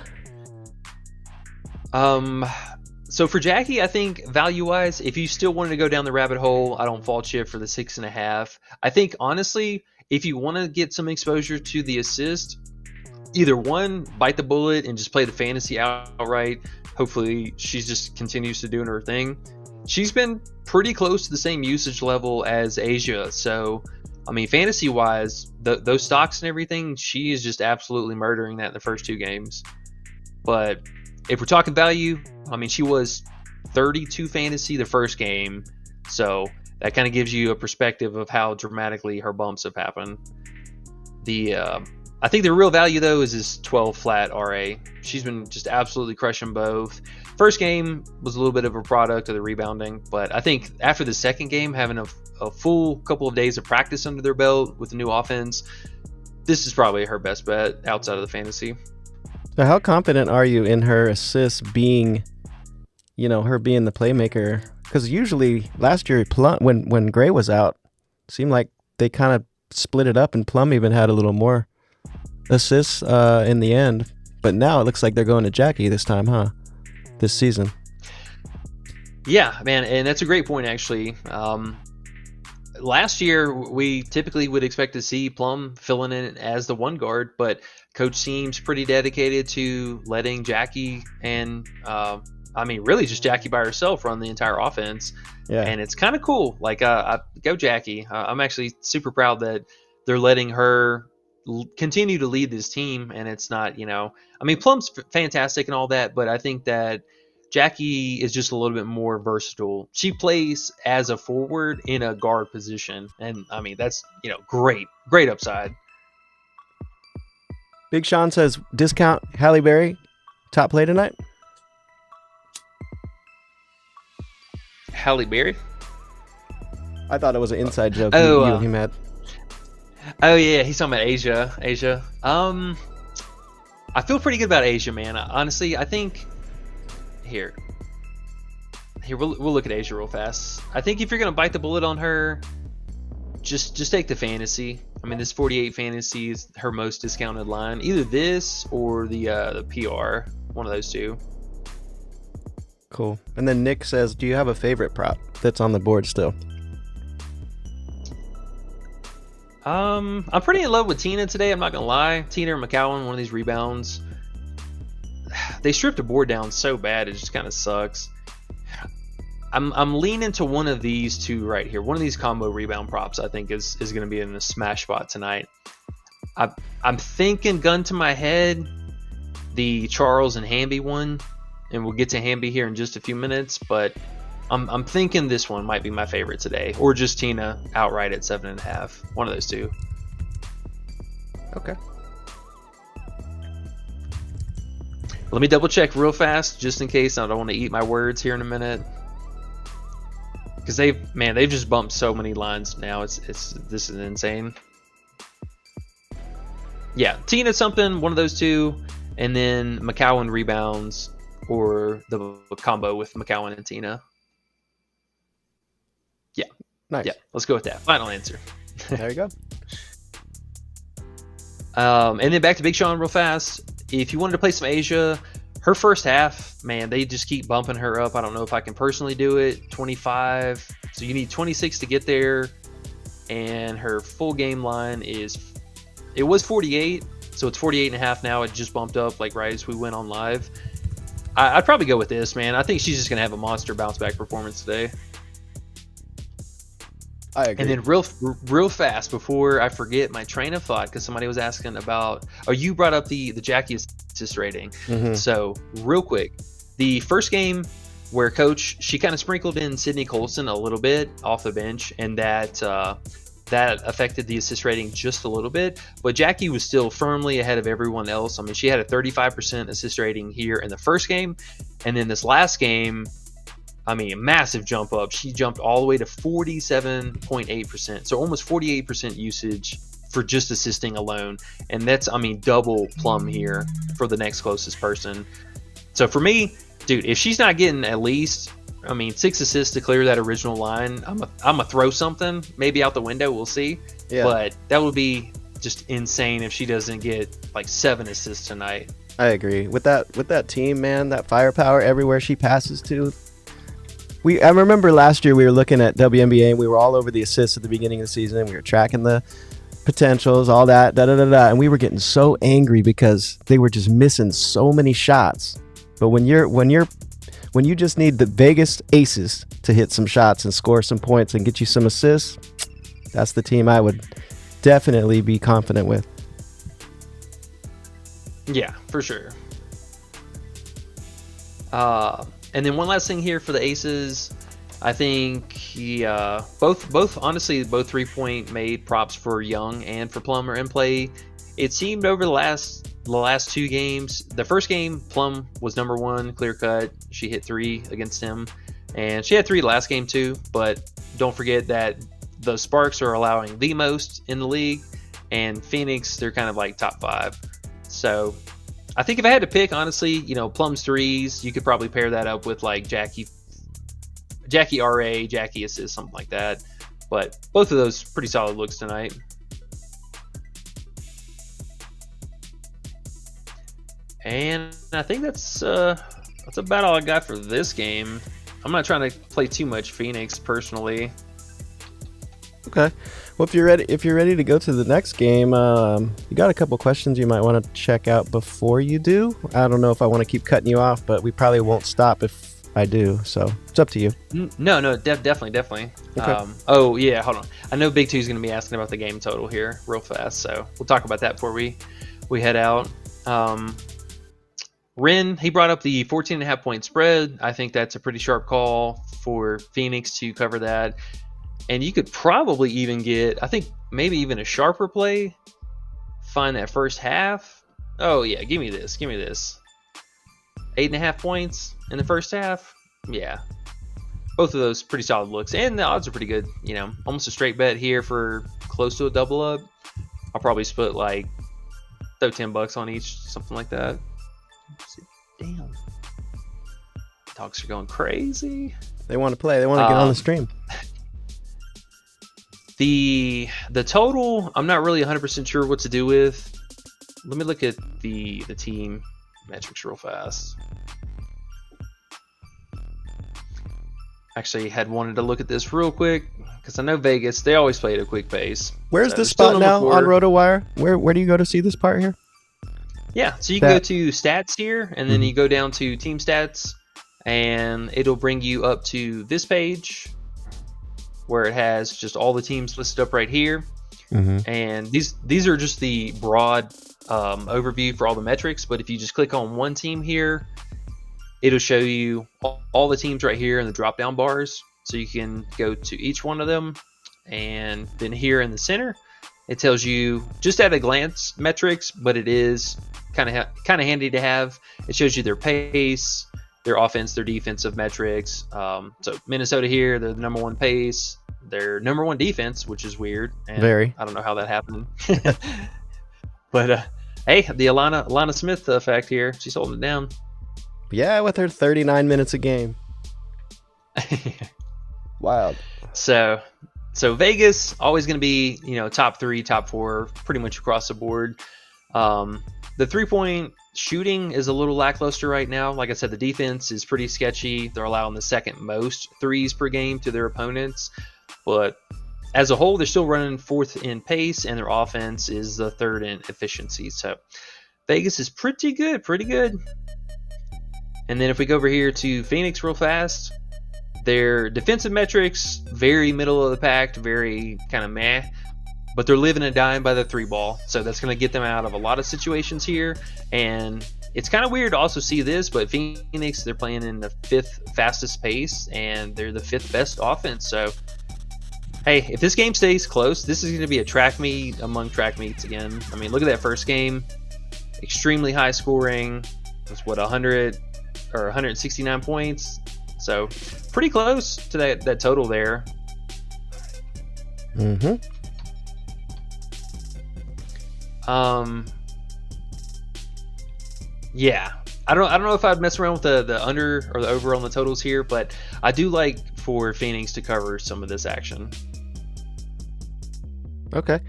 So for Jackie, I think value-wise, if you still wanted to go down the rabbit hole, I don't fault you for the 6.5. I think honestly, if you want to get some exposure to the assist, either one, bite the bullet and just play the fantasy outright. Hopefully, she just continues to doing her thing. She's been pretty close to the same usage level as Asia, so I mean, fantasy-wise, those stocks and everything, she is just absolutely murdering that in the first 2 games. But if we're talking value, I mean, she was 32 fantasy the first game, so that kind of gives you a perspective of how dramatically her bumps have happened. I think the real value, though, is this 12 flat RA. She's been just absolutely crushing both. First game was a little bit of a product of the rebounding, but I think after the second game, having a full couple of days of practice under their belt with the new offense, this is probably her best bet outside of the fantasy. So how confident are you in her assists being, her being the playmaker? Because usually last year, when Gray was out, it seemed like they kind of split it up, and Plum even had a little more assists in the end. But now it looks like they're going to Jackie this time, huh? This season. Yeah, man, and that's a great point, actually. Last year, we typically would expect to see Plum filling in as the one guard, but Coach seems pretty dedicated to letting Jackie and, really just Jackie by herself run the entire offense. Yeah. And it's kind of cool. Like, go Jackie. I'm actually super proud that they're letting her continue to lead this team, and it's not, Plum's fantastic and all that, but I think that Jackie is just a little bit more versatile. She plays as a forward in a guard position, and that's great upside. Big Sean says discount Halle Berry top play tonight. Halle Berry? I thought it was an inside joke. Oh, you and him had. Oh yeah, he's talking about Asia. I feel pretty good about Asia, man. Honestly, I think here we'll look at Asia real fast. I think if you're gonna bite the bullet on her, just take the fantasy. This 48 fantasy is her most discounted line. Either this or the PR, one of those two. Cool. And then Nick says, do you have a favorite prop that's on the board still? I'm pretty in love with Tina today. I'm not gonna lie. Tina or McCowan, one of these rebounds. They stripped the board down so bad, it just kind of sucks. I'm leaning to one of these two right here. One of these combo rebound props, I think, is going to be in the smash spot tonight. I'm thinking, gun to my head, the Charles and Hamby one, and we'll get to Hamby here in just a few minutes. But I'm thinking this one might be my favorite today, or just Tina outright at 7.5. One of those two. Okay. Let me double check real fast, just in case I don't want to eat my words here in a minute. Because they've just bumped so many lines now. This is insane. Yeah, Tina something, one of those two, and then McCowan rebounds, or the combo with McCowan and Tina. Yeah. Nice. Yeah, let's go with that. Final answer. There you go. And then back to Big Sean real fast. If you wanted to play some Asia, her first half, man, they just keep bumping her up. I don't know if I can personally do it. 25. So you need 26 to get there. And her full game line it was 48. So it's 48.5 now. It just bumped up like right as we went on live. I'd probably go with this, man. I think she's just going to have a monster bounce back performance today. I agree. And then real fast before I forget my train of thought, because somebody was asking about, you brought up the Jackie assist rating. Mm-hmm. So real quick, the first game where Coach, she kind of sprinkled in Sydney Colson a little bit off the bench, and that affected the assist rating just a little bit. But Jackie was still firmly ahead of everyone else. She had a 35% assist rating here in the first game, and then this last game, a massive jump up. She jumped all the way to 47.8%. So almost 48% usage for just assisting alone. And that's, double Plum here for the next closest person. So for me, dude, if she's not getting at least, 6 assists to clear that original line, I'm going to throw something maybe out the window. We'll see. Yeah. But that would be just insane if she doesn't get like 7 assists tonight. I agree with that team, man. That firepower everywhere she passes to. I remember last year we were looking at WNBA and we were all over the assists at the beginning of the season. And we were tracking the potentials, all that, and we were getting so angry because they were just missing so many shots. But when you just need the Vegas aces to hit some shots and score some points and get you some assists, that's the team I would definitely be confident with. Yeah, for sure. And then one last thing here for the aces. I think both 3-point made props for Young and for Plum are in play. It seemed over the last two games. The first game, Plum was number one, clear cut. She hit 3 against him, and she had 3 last game too. But don't forget that the Sparks are allowing the most in the league, and Phoenix, they're kind of like top 5. So I think if I had to pick, honestly, Plum's threes, you could probably pair that up with like Jackie RA, Jackie assist, something like that. But both of those pretty solid looks tonight. And I think that's about all I got for this game. I'm not trying to play too much Phoenix personally. Okay. Well, if you're ready to go to the next game, you got a couple questions you might want to check out before you do. I don't know if I want to keep cutting you off, but we probably won't stop if I do. So it's up to you. No, definitely. Okay. Oh yeah, hold on. I know Big Two's going to be asking about the game total here real fast, so we'll talk about that before we head out. Ren, he brought up the 14.5 point spread. I think that's a pretty sharp call for Phoenix to cover that. And you could probably even get, I think, maybe even a sharper play. Find that first half. Oh, yeah, give me this. 8.5 points in the first half. Yeah. Both of those pretty solid looks. And the odds are pretty good. Almost a straight bet here for close to a double up. I'll probably split throw $10 on each, something like that. Damn. Dogs are going crazy. They want to play. They want to get on the stream. The total, I'm not really 100% sure what to do with. Let me look at the team metrics real fast. Actually, had wanted to look at this real quick because I know Vegas, they always play at a quick pace. Where's So this still spot now on board. RotoWire? Where do you go to see this part here? Yeah, so you can go to stats here, and then you go down to team stats, and it'll bring you up to this page where it has just all the teams listed up right here. And these are just the broad overview for all the metrics, but if you just click on one team here, it'll show you all the teams right here in the drop down bars, so you can go to each one of them. And then here in the center, it tells you just at a glance metrics, but it is kind of handy to have. It shows you their pace, their offense, their defensive metrics. So Minnesota here, they're the number one pace, their number one defense, which is weird. And Very. I don't know how that happened. But hey, the Alana Smith effect here. She's holding it down. Yeah, with her 39 minutes a game. Wild. So Vegas always going to be, top 3, top 4, pretty much across the board. The 3-point shooting is a little lackluster right now. Like I said, the defense is pretty sketchy. They're allowing the second most threes per game to their opponents, but as a whole, they're still running 4th in pace, and their offense is the 3rd in efficiency. So Vegas is pretty good. And then if we go over here to Phoenix real fast, their defensive metrics, very middle of the pack, very kind of meh, but they're living and dying by the 3-ball. So that's going to get them out of a lot of situations here. And it's kind of weird to also see this, but Phoenix, they're playing in the 5th fastest pace, and they're the 5th best offense. So, hey, if this game stays close, this is going to be a track meet among track meets again. I mean, look at that first game. Extremely high scoring. It's 100 or 169 points. So pretty close to that total there. Yeah, I don't know if I'd mess around with the under or the over on the totals here, but I do like for Phoenix to cover some of this action. Okay.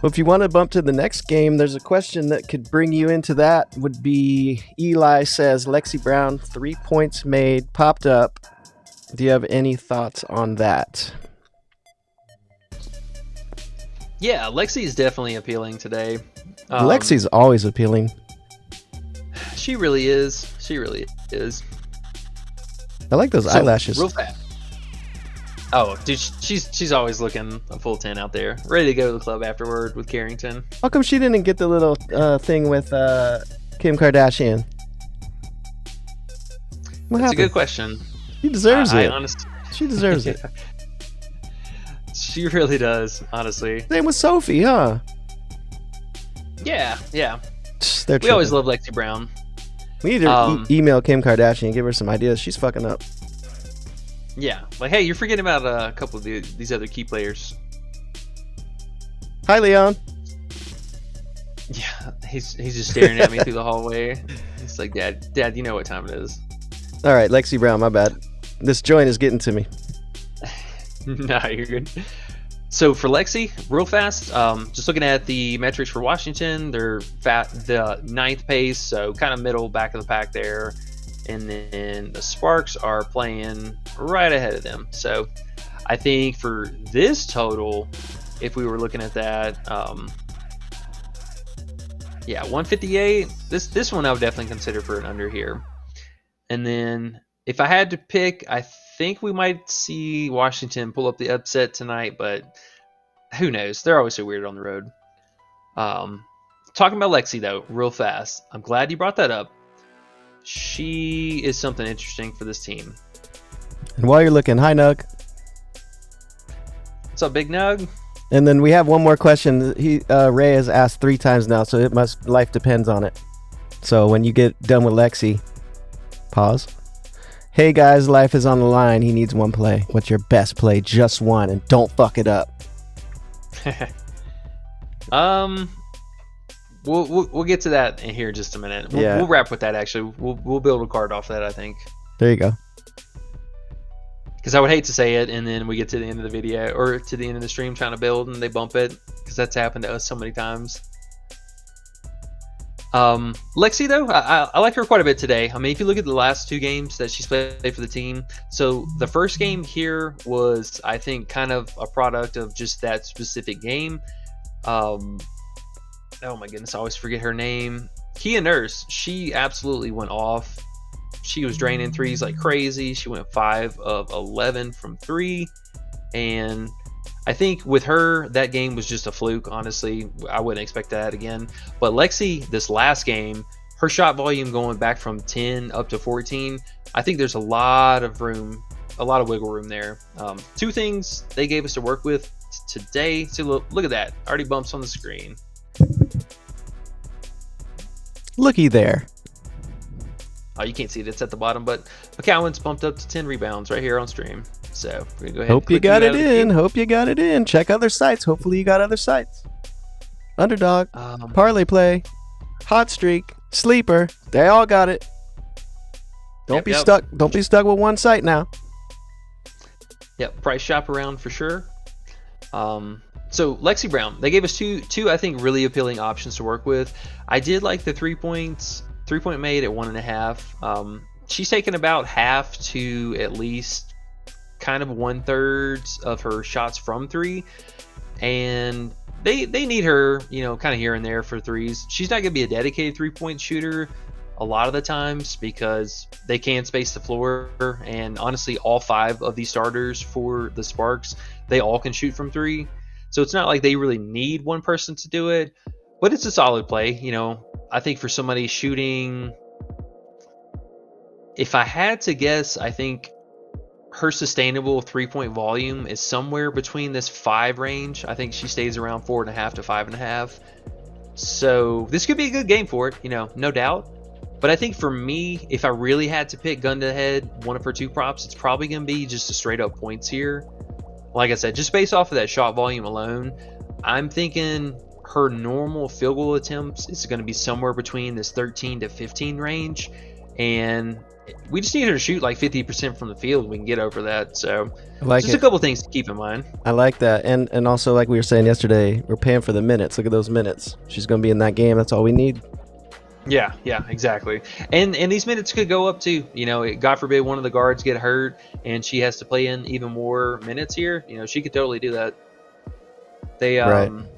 Well, if you want to bump to the next game, there's a question that could bring you into that. Would be Eli says Lexi Brown 3 points made popped up. Do you have any thoughts on that? Yeah, Lexi is definitely appealing today. Lexi's always appealing. She really is. She really is. I like those eyelashes. Real fast. Oh, dude, she's always looking a full 10 out there, ready to go to the club afterward with Carrington. How come she didn't get the little thing with Kim Kardashian? What That's happened? a good question. She deserves it. Honestly, She deserves it. she really does. Honestly. Same with Sophie, huh? Yeah. They're We always tripping. love Lexi Brown. We need to email Kim Kardashian and give her some ideas. She's fucking up. Yeah, like hey, you're forgetting about a couple of these other key players. Hi, Leon. Yeah, he's just staring at me through the hallway. He's like, Dad, you know what time it is. All right, Lexi Brown, my bad. This joint is getting to me. Nah, you're good. So for Lexi, real fast, just looking at the metrics for Washington, they're the 9th pace, so kind of middle, back of the pack there. And then the Sparks are playing right ahead of them. So I think for this total, if we were looking at that, 158. This one I would definitely consider for an under here. And then if I had to pick, I think we might see Washington pull up the upset tonight, but who knows? They're always so weird on the road. Talking about Lexi though, real fast. I'm glad you brought that up. She is something interesting for this team. And while you're looking, hi, Nug. What's up, Big Nug? And then we have one more question. Ray has asked 3 times now, so life depends on it. So when you get done with Lexi, pause. Hey guys, life is on the line. He needs one play. What's your best play? Just one, and don't fuck it up. We'll get to that in here in just a minute. Yeah. We'll wrap with that actually. We'll build a card off that, I think. There you go. Because I would hate to say it and then we get to the end of the video or to the end of the stream trying to build and they bump it, because that's happened to us so many times. Lexi though, I like her quite a bit today. I mean, if you look at the last 2 games that she's played for the team, so the first game here was, I think, kind of a product of just that specific game. Oh my goodness, I always forget her name. Kia Nurse, she absolutely went off. She was draining threes like crazy. She went 5 of 11 from 3. And I think with her, that game was just a fluke, honestly. I wouldn't expect that again. But Lexi, this last game, her shot volume going back from 10 up to 14, I think there's a lot of room, a lot of wiggle room there. 2 things they gave us to work with today. So look at that. Already bumps on the screen. Looky there. Oh, you can't see it. It's at the bottom, but McCowan's bumped up to 10 rebounds right here on stream. So we're gonna go ahead. Hope you got it in. Hope you got it in. Check other sites. Hopefully you got other sites. Underdog, Parlay Play, Hot Streak, Sleeper. They all got it. Don't be stuck. Don't be stuck with one site now. Yep, price shop around for sure. So Lexi Brown, they gave us two I think really appealing options to work with. I did like the 3 point made at 1.5. She's taken about half to at least kind of 1/3 of her shots from 3, and they need her, kind of here and there for threes. She's not gonna be a dedicated 3-point shooter a lot of the times because they can space the floor, and honestly all 5 of these starters for the Sparks, they all can shoot from 3. So it's not like they really need one person to do it, but it's a solid play. I think for somebody shooting, if I had to guess, I think her sustainable 3-point volume is somewhere between this 5 range. I think she stays around 4.5 to 5.5. So this could be a good game for it, no doubt. But I think for me, if I really had to pick gun to head one of her 2 props, it's probably going to be just a straight up points here. Like I said, just based off of that shot volume alone, I'm thinking her normal field goal attempts is going to be somewhere between this 13 to 15 range. and we just need her to shoot like 50% from the field. We can get over that. So I like just it. a couple things to keep in mind. I like that. And also, like we were saying yesterday, we're paying for the minutes. Look at those minutes. She's going to be in that game. That's all we need. Yeah, exactly. And these minutes could go up too. God forbid one of the guards get hurt and she has to play in even more minutes here. She could totally do that. Right. I'm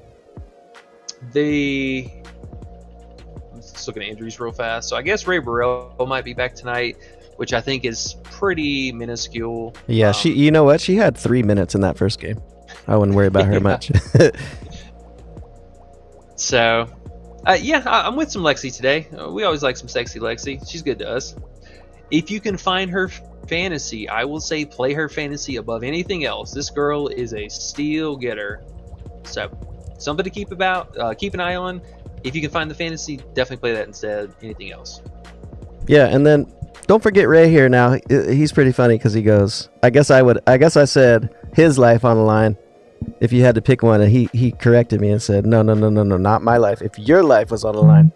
just looking at injuries real fast. So I guess Ray Burrell might be back tonight, which I think is pretty minuscule. Yeah, you know what? She had 3 minutes in that first game. I wouldn't worry about her much. So, I'm with some Lexi today. We always like some sexy Lexi. She's good to us. If you can find her fantasy, I will say play her fantasy above anything else. This girl is a steal getter. So, something to keep an eye on. If you can find the fantasy, definitely play that instead of anything else. Yeah, and then don't forget Ray here now. He's pretty funny because he goes, I guess I said his life on the line if you had to pick one, and he corrected me and said, no, not my life. If your life was on the line,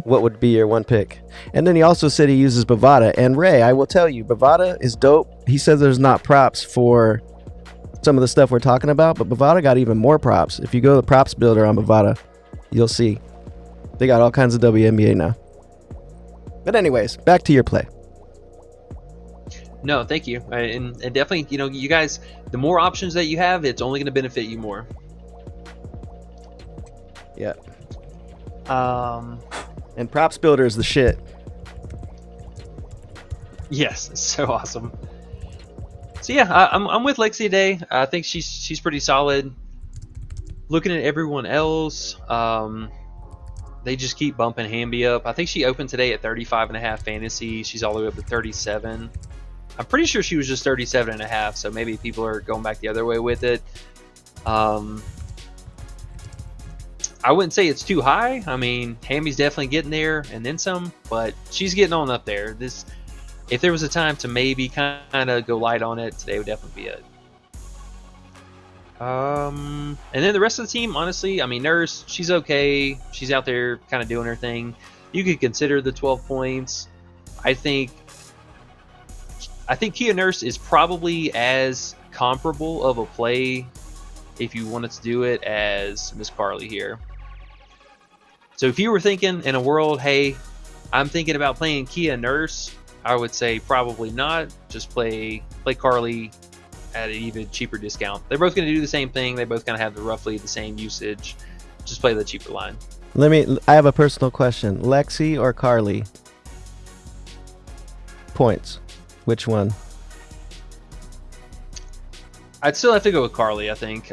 what would be your one pick? And then he also said he uses Bovada. And Ray, I will tell you, Bovada is dope. He says there's not props for some of the stuff we're talking about, but Bovada got even more props. If you go to the props builder on Bovada, you'll see they got all kinds of WNBA now. But anyways, back to your play. No, thank you. And definitely, you guys, the more options that you have, it's only going to benefit you more. Yeah. And props builder is the shit. Yes, it's so awesome. So yeah, I'm with Lexi today. I think she's pretty solid. Looking at everyone else, they just keep bumping Hamby up. I think she opened today at 35.5 fantasy. She's all the way up to 37. I'm pretty sure she was just 37.5, so maybe people are going back the other way with it. I wouldn't say it's too high. I mean, Hamby's definitely getting there and then some, but she's getting on up there. If there was a time to maybe kind of go light on it, today would definitely be it. And then the rest of the team, honestly, I mean, Nurse, she's okay. She's out there kind of doing her thing. You could consider the 12 points. I think Kia Nurse is probably as comparable of a play, if you wanted to do it, as Miss Carly here. So if you were thinking in a world, hey, I'm thinking about playing Kia Nurse, I would say probably not. Just play Carly at an even cheaper discount. They're both going to do the same thing. They both kind of have roughly the same usage. Just play the cheaper line. I have a personal question. Lexi or Carly? Points. Which one? I'd still have to go with Carly, I think.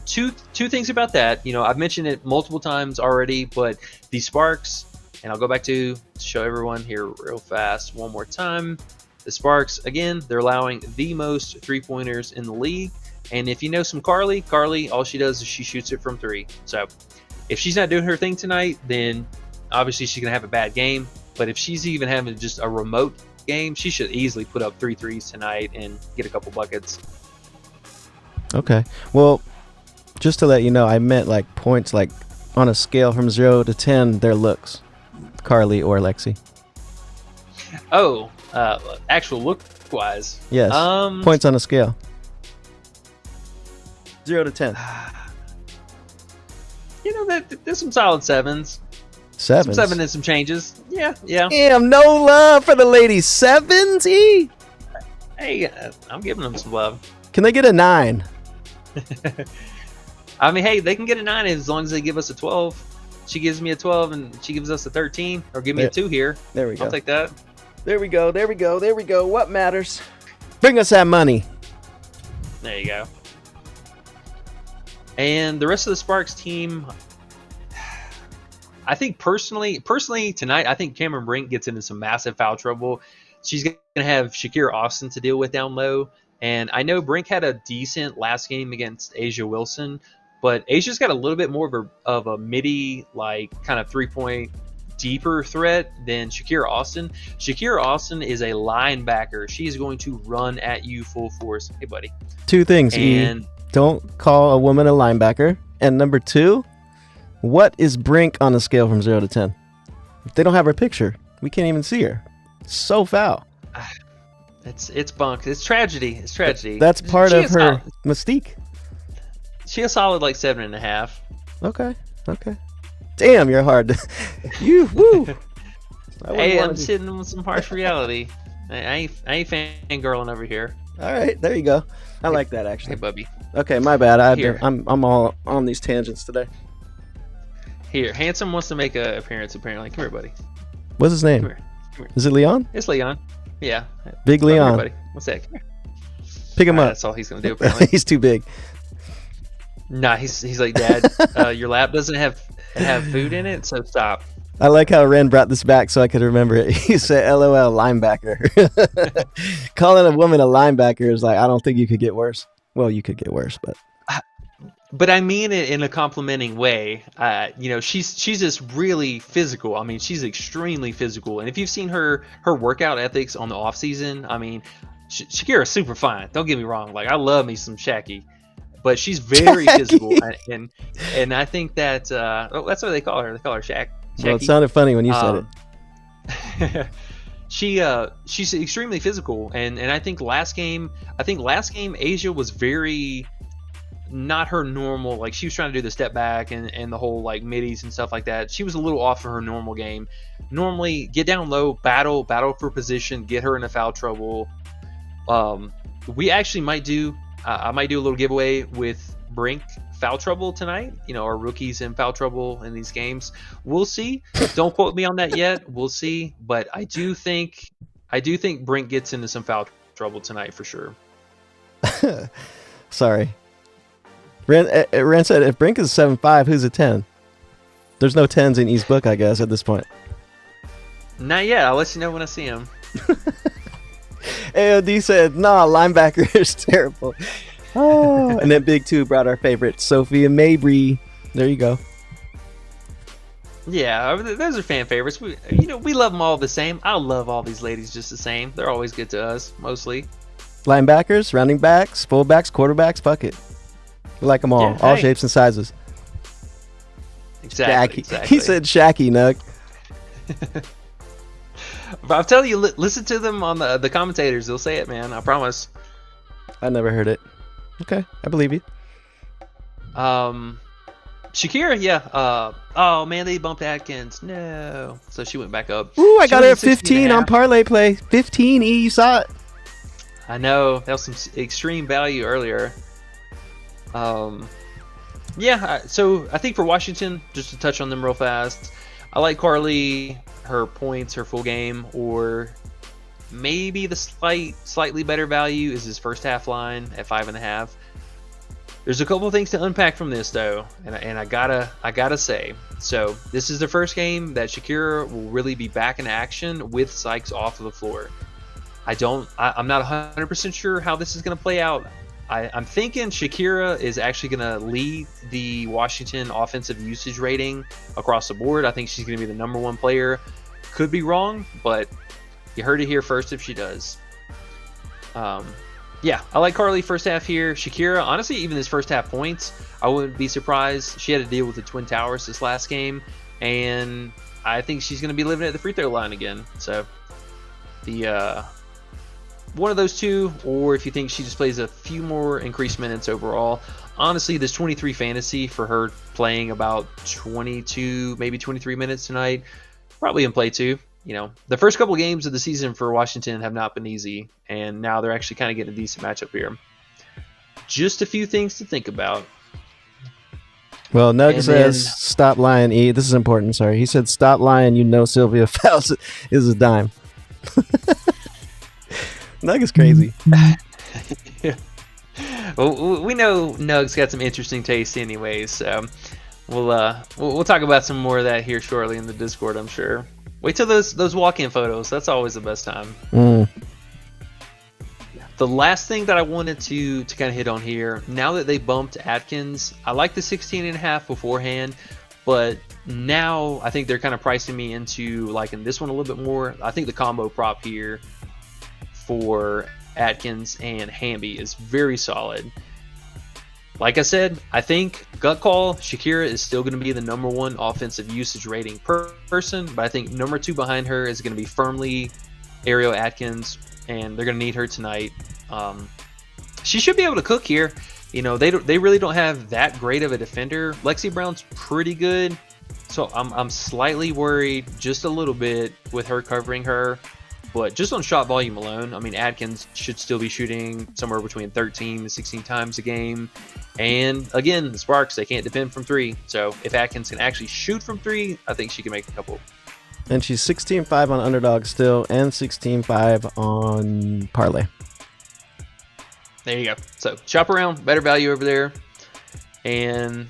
Two things about that. I've mentioned it multiple times already, but the Sparks, and I'll go back to show everyone here real fast one more time. The Sparks, again, they're allowing the most three-pointers in the league. And if you know some Carly, all she does is she shoots it from three. So if she's not doing her thing tonight, then obviously she's going to have a bad game. But if she's even having just a remote game, she should easily put up 3 threes tonight and get a couple buckets. Okay. Well, just to let you know, I meant like points, like on a scale from 0 to 10, their looks. Carly or Lexi. Oh, actual look-wise. Yes. Points on a scale. 0 to 10. There's some solid sevens. Sevens? Some 7 and some changes. Yeah. Damn, no love for the ladies. Sevens, E? Hey, I'm giving them some love. Can they get a 9? I mean, hey, they can get a 9 as long as they give us a 12. She gives me a 12 and she gives us a 13, or give me a 2 here. There we go. I'll take that. There we go. What matters? Bring us that money. There you go. And the rest of the Sparks team, I think personally tonight, I think Cameron Brink gets into some massive foul trouble. She's going to have Shakira Austin to deal with down low. And I know Brink had a decent last game against Asia Wilson, but Asia's got a little bit more of a midi, like kind of 3-point deeper threat than Shakira Austin. Shakira Austin is a linebacker. She's going to run at you full force. Hey, buddy. 2 things. And don't call a woman a linebacker. And number 2, what is Brink on a scale from 0 to 10? If they don't have her picture, we can't even see her. So foul. It's bunk. It's tragedy. It's tragedy. That's part She of is her solid. mystique. She a solid like 7.5. Okay. Damn, you're hard. You woo. Hey, I'm sitting on some harsh reality. I ain't fangirling over here. All right, there you go. I like that Hey, actually. Bubby. Okay, my bad. Here. I'm all on these tangents today. Here, Handsome wants to make an appearance. Apparently, come here, buddy. What's his name? Come here. Is it Leon? It's Leon. Yeah. Big Come here, Leon. buddy. What's that? Come here. Pick him All right, up. That's all he's gonna do. Apparently. He's too big. Nah, he's like, Dad, your lap doesn't have food in it, so stop. I like how Ren brought this back so I could remember it. He said, "LOL, linebacker." Calling a woman a linebacker is like, I don't think you could get worse. Well, you could get worse, But I mean it in a complimenting way. She's just really physical. I mean, she's extremely physical. And if you've seen her workout ethics on the off season, I mean, Shakira's super fine. Don't get me wrong. Like, I love me some Shaqi, but she's very physical. And I think that that's what they call her. They call her Shaq. well, it sounded funny when you said it. She's extremely physical, and I think last game Asia was very not her normal. Like, she was trying to do the step back and the whole like middies and stuff like that. She was a little off of her normal game. Normally, get down low, battle for position, get her into foul trouble. We actually might do I might do a little giveaway with Brink foul trouble tonight. Our rookies in foul trouble in these games. We'll see. Don't quote me on that yet. We'll see. But I do think Brink gets into some foul trouble tonight for sure. Sorry. Ren said if Brink is 7'5", who's a 10? There's no 10s in East Book, I guess, at this point. Not yet. I'll let you know when I see him. AOD said, nah, linebacker is terrible. Oh, and then Big Two brought our favorite, Sophia Mabry. There you go. Yeah, those are fan favorites. We love them all the same. I love all these ladies just the same. They're always good to us, mostly. Linebackers, running backs, fullbacks, quarterbacks, fuck it. We like them all, Yeah, all hey. shapes and sizes. Exactly. He said Shaqi, Nug. But I'm telling you, listen to them on the commentators. They'll say it, man. I promise. I never heard it. Okay, I believe you. Shakira, yeah. Oh man, they bumped Atkins. No, so she went back up. Ooh, I She got was her at at 15 16.5. on parlay play. 15 E, you saw it. I know that was some extreme value earlier. So I think for Washington, just to touch on them real fast, I like Carly, her points, her full game, or maybe the slightly better value is his first half line at 5.5. There's a couple of things to unpack from this though, and I gotta say, so this is the first game that Shakira will really be back in action with Sykes off of the floor. I'm not 100% sure how this is going to play out. I'm thinking Shakira is actually going to lead the Washington offensive usage rating across the board. I think she's going to be the number one player. Could be wrong, but you heard it here first if she does. Yeah, I like Carly first half here. Shakira, honestly, even his first half points, I wouldn't be surprised. She had to deal with the Twin Towers this last game, and I think she's going to be living at the free throw line again. So the one of those two, or if you think she just plays a few more increased minutes overall. Honestly, this 23 fantasy for her playing about 22, maybe 23 minutes tonight, probably in play too. The first couple games of the season for Washington have not been easy, and now they're actually kind of getting a decent matchup here. Just a few things to think about. Well, Nug And says, then- stop lying, E. This is important, sorry. He said, stop lying, Sylvia Fouts is a dime. Nug is crazy. Well, we know Nug's got some interesting taste anyways, so we'll talk about some more of that here shortly in the Discord, I'm sure. Wait till those walk-in photos. That's always the best time. The last thing that I wanted to kind of hit on here, now that they bumped Atkins, I like the 16.5 beforehand, but now I think they're kind of pricing me into liking this one a little bit more. I think the combo prop here for Atkins and Hamby is very solid. Like I said, I think gut call, Shakira is still going to be the number one offensive usage rating person, but I think number two behind her is going to be firmly Ariel Atkins, and they're going to need her tonight. She should be able to cook here. They really don't have that great of a defender. Lexi Brown's pretty good, so I'm slightly worried just a little bit with her covering her. But just on shot volume alone, I mean, Atkins should still be shooting somewhere between 13 to 16 times a game. And again, the Sparks, they can't defend from three. So if Atkins can actually shoot from three, I think she can make a couple. And she's 16-5 on Underdog still, and 16-5 on Parlay. There you go. So shop around, better value over there. And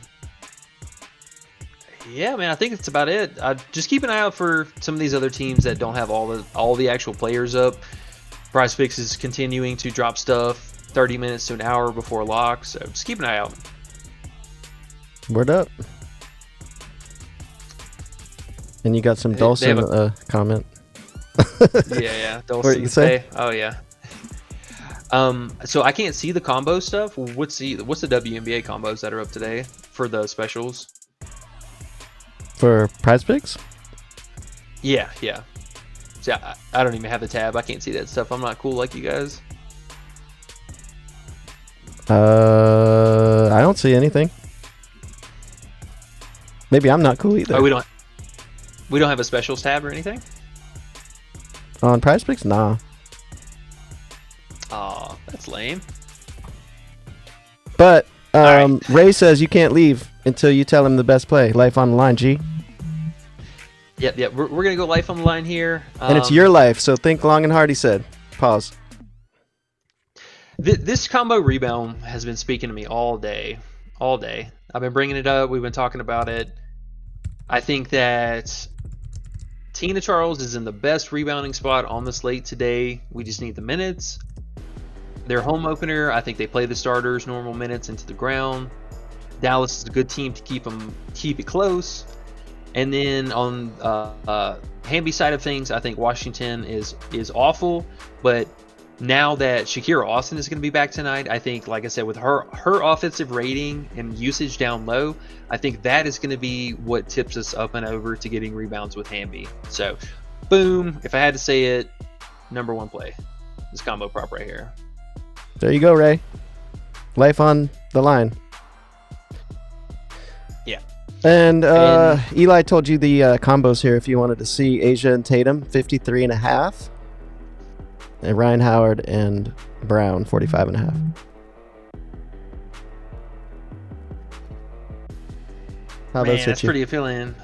yeah, man, I think that's about it. Just keep an eye out for some of these other teams that don't have all the actual players up. PrizePicks is continuing to drop stuff 30 minutes to an hour before lock, so just keep an eye out. Word up. And you got some Dawson comment. Yeah. What Dawson you say? Pay. Oh yeah. So I can't see the combo stuff. What's the WNBA combos that are up today for the specials? For PrizePicks? Yeah. See, I don't even have the tab. I can't see that stuff. I'm not cool like you guys. I don't see anything. Maybe I'm not cool either. Oh, we don't have a specials tab or anything? On PrizePicks? Nah. Oh, that's lame. But right. Ray says you can't leave until you tell him the best play. Life on the line, G. Yep. We're going to go life on the line here. And it's your life, so think long and hard, he said. Pause. This combo rebound has been speaking to me all day. I've been bringing it up. We've been talking about it. I think that Tina Charles is in the best rebounding spot on the slate today. We just need the minutes. Their home opener, I think they play the starters normal minutes into the ground. Dallas is a good team to keep it close. And then on Hamby side of things, I think Washington is awful. But now that Shakira Austin is going to be back tonight, I think, like I said, with her offensive rating and usage down low, I think that is going to be what tips us up and over to getting rebounds with Hamby. So, boom, if I had to say it, number one play. This combo prop right here. There you go, Ray. Life on the line. Yeah. And Eli told you the combos here if you wanted to see. Asia and Tatum, 53.5. And Ryan Howard and Brown, 45.5. How those hit That's you? pretty appealing.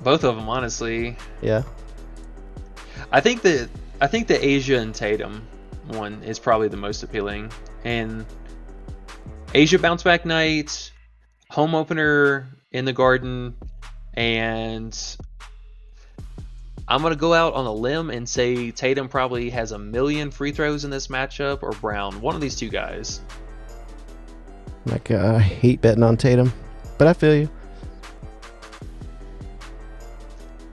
Both of them, honestly. Yeah. I think the Asia and Tatum one is probably the most appealing. And Asia bounce back night, home opener in the Garden, and I'm going to go out on a limb and say Tatum probably has 1 million free throws in this matchup, or Brown. One of these two guys. Like, I hate betting on Tatum, but I feel you.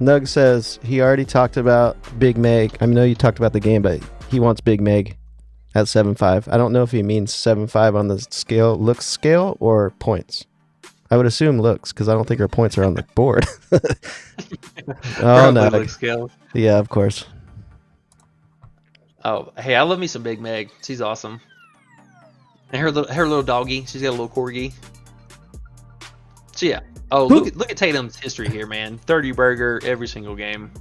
Nug says he already talked about Big Meg. I know you talked about the game, but he wants Big Meg at 7.5. I don't know if he means 7.5 on the scale, looks scale, or points. I would assume looks, because I don't think her points are on the board. Oh, no. Looks scale. Yeah, of course. Oh, hey, I love me some Big Meg. She's awesome. And her little doggy. She's got a little corgi. So yeah. Oh, look at Tatum's history here, man. 30 burger every single game.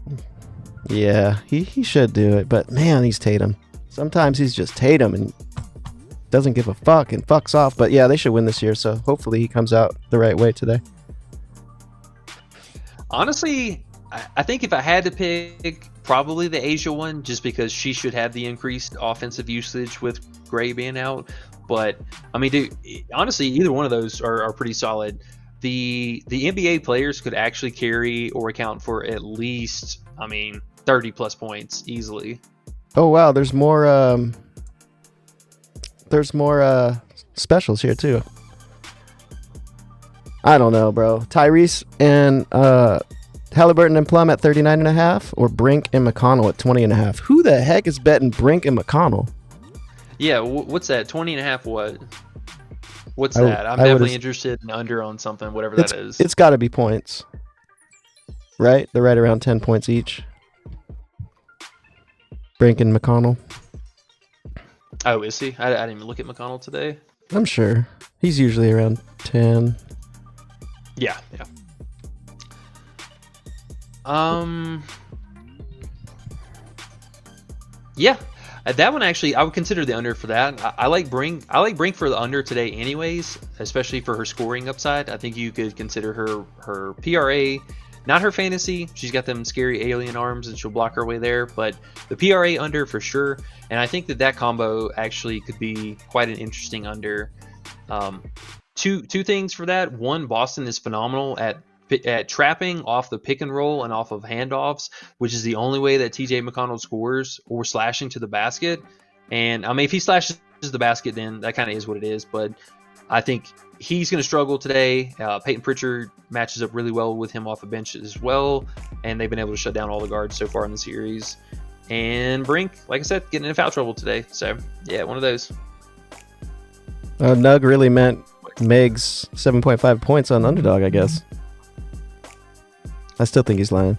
Yeah, he should do it, but man, he's Tatum. Sometimes he's just Tatum and doesn't give a fuck and fucks off. But yeah, they should win this year, so hopefully he comes out the right way today. Honestly, I think if I had to pick, probably the Asia one, just because she should have the increased offensive usage with Gray being out. But I mean, dude, honestly, either one of those are pretty solid. The NBA players could actually carry or account for at least, 30 plus points easily. Oh wow, there's more specials here too. I don't know, bro. Tyrese and Halliburton and Plum at 39.5, or Brink and McConnell at 20.5. Who the heck is betting Brink and McConnell? Yeah, what's that? 20.5 what? What's that? I'm definitely interested in under on something, whatever that is. It's got to be points, right? They're right around 10 points each. Brink and McConnell. Oh, is he? I didn't even look at McConnell today. I'm sure he's usually around 10. Yeah. Yeah. That one actually, I would consider the under for that. I like Brink. I like Brink for the under today, anyways, especially for her scoring upside. I think you could consider her PRA, not her fantasy. She's got them scary alien arms, and she'll block her way there. But the PRA under for sure, and I think that combo actually could be quite an interesting under. Two things for that. One, Boston is phenomenal at trapping off the pick and roll and off of handoffs, which is the only way that TJ McConnell scores, or slashing to the basket. And I mean, if he slashes the basket, then that kind of is what it is. But I think he's going to struggle today. Peyton Pritchard matches up really well with him off the bench as well, and they've been able to shut down all the guards so far in the series. And Brink, like I said, getting in foul trouble today. So yeah, one of those. Nug really meant Meg's 7.5 points on Underdog, I guess. I still think he's lying.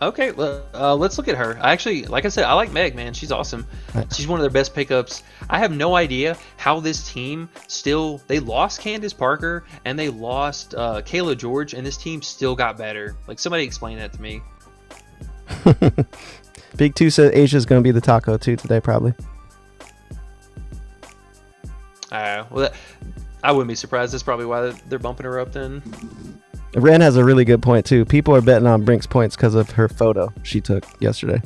Okay, let's look at her. I actually, like I said, I like Meg, man. She's awesome. She's one of their best pickups. I have no idea how this team they lost Candace Parker and they lost Kayla George, and this team still got better. Like, somebody explain that to me. Big 2 said Asia's going to be the taco too today, probably. Well, I wouldn't be surprised. That's probably why they're bumping her up then. Ren has a really good point too. People are betting on Brink's points because of her photo she took yesterday.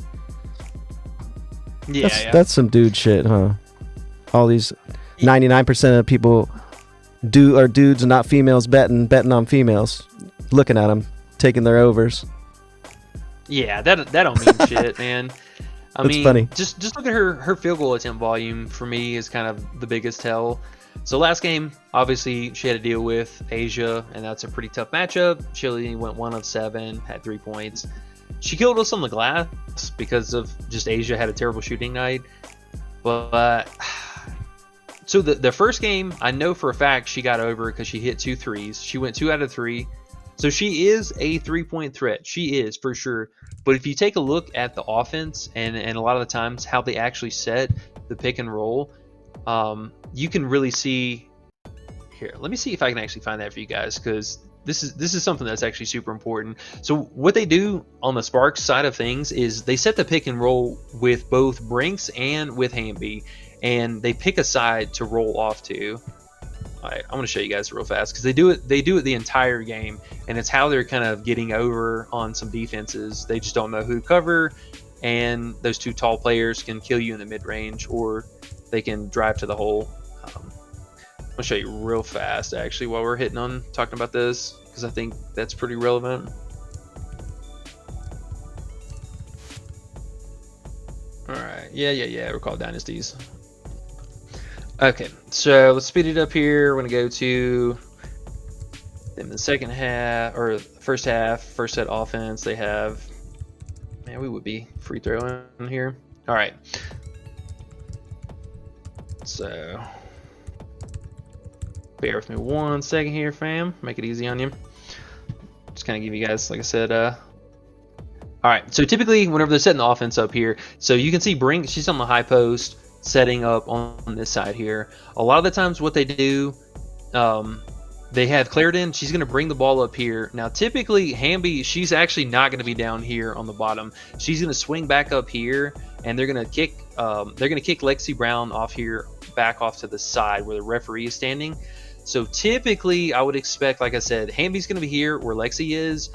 Yeah, that's some dude shit, huh? All these 99% of people are dudes and not females betting on females, looking at them, taking their overs. Yeah, that don't mean shit, man. I mean, funny. Just look at her field goal attempt volume. For me, is kind of the biggest tell. So last game, obviously, she had to deal with Asia, and that's a pretty tough matchup. Chile went 1 of 7, had 3 points. She killed us on the glass because of just Asia had a terrible shooting night. But so the first game, I know for a fact she got over because she hit 2 threes. She went 2 out of 3. So she is a 3-point threat. She is, for sure. But if you take a look at the offense and a lot of the times how they actually set the pick and roll, you can really see here. Let me see if I can actually find that for you guys, because this is something that's actually super important. So what they do on the Sparks side of things is they set the pick and roll with both Brinks and with Hamby, and they pick a side to roll off to. All right, I'm going to show you guys real fast because they do it the entire game, and it's how they're kind of getting over on some defenses. They just don't know who to cover, and those 2 tall players can kill you in the mid-range, or they can drive to the hole. I'll show you real fast actually while we're talking about this, because I think that's pretty relevant. All right, yeah. Recall dynasties. Okay, so let's speed it up here. We're gonna go to in the second half or first half, first set offense. They have, man, we would be free throwing here. All right, so bear with me 1 second here, fam. Make it easy on you. Just kind of give you guys, like I said, all right, so typically whenever they're setting the offense up here, so you can see Brink, she's on the high post, setting up on this side here. A lot of the times what they do, they have Clarendon, she's going to bring the ball up here. Now typically Hamby, she's actually not going to be down here on the bottom. She's going to swing back up here, and they're going to kick Lexi Brown off here, back off to the side where the referee is standing. So typically I would expect, like I said, Hamby's going to be here where Lexi is.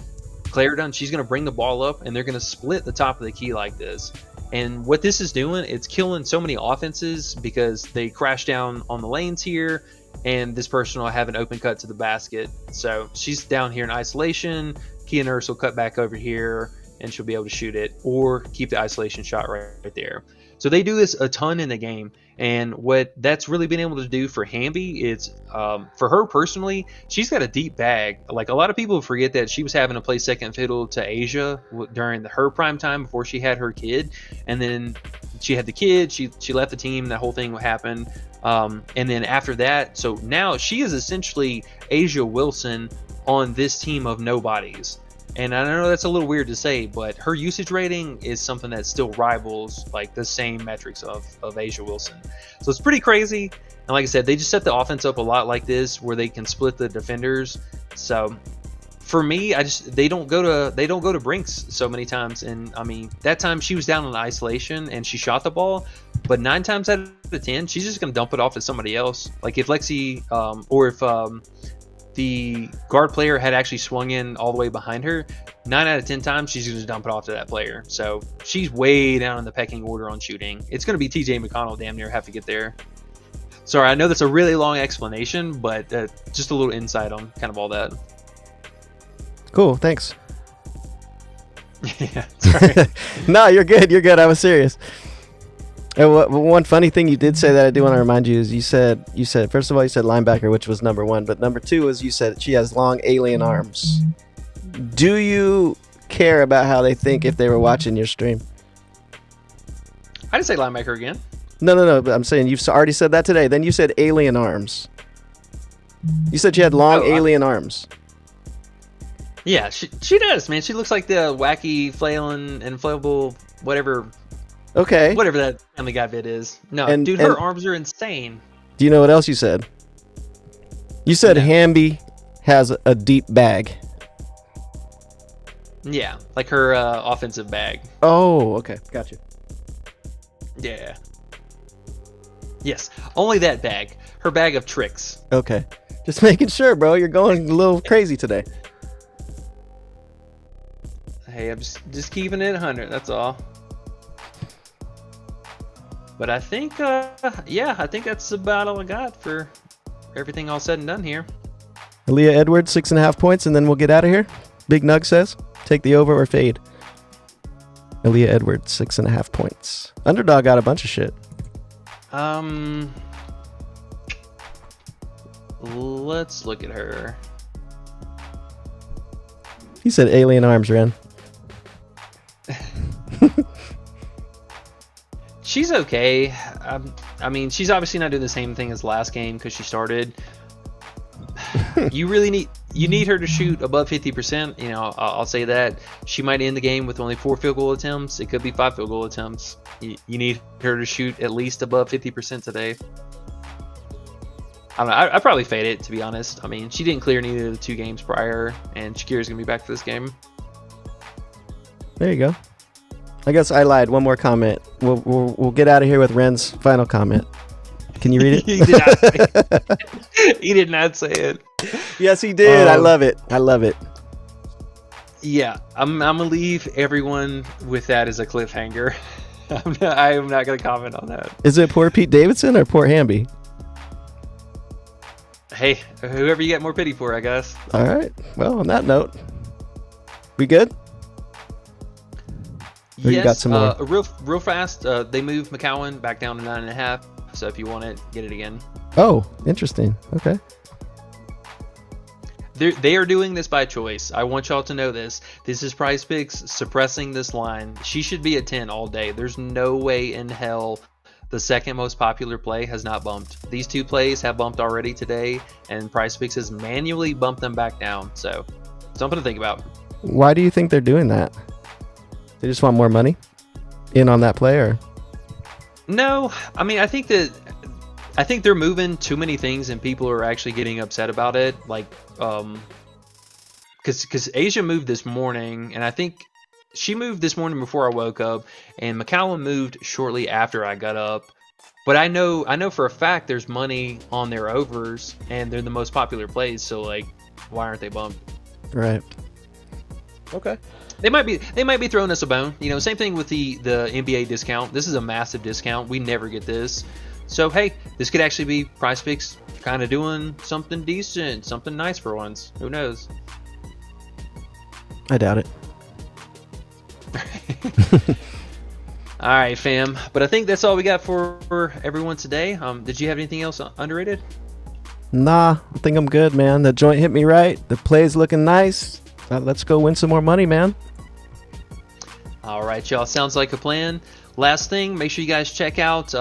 Clarendon, she's going to bring the ball up, and they're going to split the top of the key like this. And what this is doing, it's killing so many offenses because they crash down on the lanes here, and this person will have an open cut to the basket. So she's down here in isolation. Kia Nurse will cut back over here, and she'll be able to shoot it or keep the isolation shot right there. So they do this a ton in the game. And what that's really been able to do for Hamby is, for her personally, she's got a deep bag. Like, a lot of people forget that she was having to play second fiddle to Asia during her prime time before she had her kid. And then she had the kid, she left the team, that whole thing happened. And then after that, so now she is essentially Asia Wilson on this team of nobodies. And I know that's a little weird to say, but her usage rating is something that still rivals like the same metrics of Asia Wilson. So it's pretty crazy. And like I said, they just set the offense up a lot like this, where they can split the defenders. So for me, they don't go to Brinks so many times. And I mean, that time she was down in isolation and she shot the ball, but 9 times out of 10, she's just gonna dump it off at somebody else. Like if Lexi or if the guard player had actually swung in all the way behind her, 9 out of 10 times she's going to dump it off to that player. So she's way down in the pecking order on shooting. It's going to be TJ McConnell damn near have to get there. Sorry, I know that's a really long explanation, but just a little insight on kind of all that. Cool, thanks. Yeah, sorry. No, you're good. You're good. I was serious. And one funny thing you did say that I do want to remind you is you said first of all you said linebacker, which was number 1, but number 2 was you said she has long alien arms. Do you care about how they think if they were watching your stream? I didn't say linebacker again. No. But I'm saying you've already said that today. Then you said alien arms. You said she had long alien arms. Yeah, she does, man. She looks like the wacky flailing inflatable whatever. Okay. Whatever that Family Guy bit is. No, dude, her arms are insane. Do you know what else you said? You said Hamby has a deep bag. Yeah, like her offensive bag. Oh, okay. Gotcha. Yeah. Yes, only that bag. Her bag of tricks. Okay. Just making sure, bro. You're going a little crazy today. Hey, I'm just keeping it 100. That's all. But I think, I think that's about all I got for everything all said and done here. Aaliyah Edwards, 6.5 points, and then we'll get out of here. Big Nug says, take the over or fade. Aaliyah Edwards, 6.5 points. Underdog got a bunch of shit. Let's look at her. He said alien arms, Ren. She's okay. I mean, she's obviously not doing the same thing as last game because she started. You need her to shoot above 50%. You know, I'll say that. She might end the game with only 4 field goal attempts. It could be 5 field goal attempts. You need her to shoot at least above 50% today. I don't know. I'd probably fade it, to be honest. I mean, she didn't clear neither of the 2 games prior, and Shakira's going to be back for this game. There you go. I guess I lied. One more comment. We'll get out of here with Ren's final comment. Can you read it? He did not say it. He did not say it. Yes, he did. I love it. I love it. Yeah, I'm gonna leave everyone with that as a cliffhanger. I am not gonna comment on that. Is it poor Pete Davidson or poor Hamby? Hey, whoever you get more pity for, I guess. All right. Well, on that note, we good? Or Yes. you got some more? Real fast. They moved McCowan back down to 9.5. So if you want it, get it again. Oh, interesting. Okay. They are doing this by choice. I want y'all to know this. This is PrizePicks suppressing this line. She should be at 10 all day. There's no way in hell the second most popular play has not bumped. These 2 plays have bumped already today, and PrizePicks has manually bumped them back down. So something to think about. Why do you think they're doing that? They just want more money in on that play, or? No, I mean, I think they're moving too many things, and people are actually getting upset about it. Like, because Asia moved this morning, and I think she moved this morning before I woke up, and McCallum moved shortly after I got up. But I know for a fact there's money on their overs, and they're the most popular plays. So like, why aren't they bumped? Right. Okay. They might be throwing us a bone. You know, same thing with the NBA discount. This is a massive discount. We never get this. So hey, this could actually be PrizePicks kind of doing something decent, something nice for once. Who knows? I doubt it. All right, fam. But I think that's all we got for everyone today. Did you have anything else underrated? Nah, I think I'm good, man. The joint hit me right. The play's looking nice. Let's go win some more money, man. All right, y'all. Sounds like a plan. Last thing, make sure you guys check out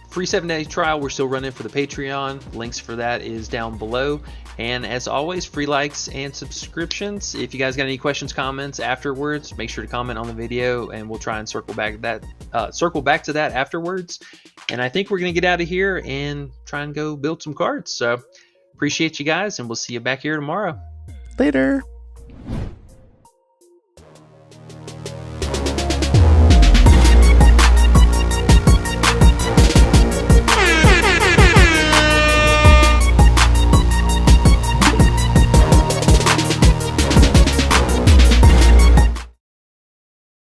free 7-day trial we're still running for the Patreon. Links for that is down below. And as always, free likes and subscriptions. If you guys got any questions, comments afterwards, make sure to comment on the video, and we'll try and circle back to that afterwards. And I think we're gonna get out of here and try and go build some cards. So appreciate you guys, and we'll see you back here tomorrow. Later.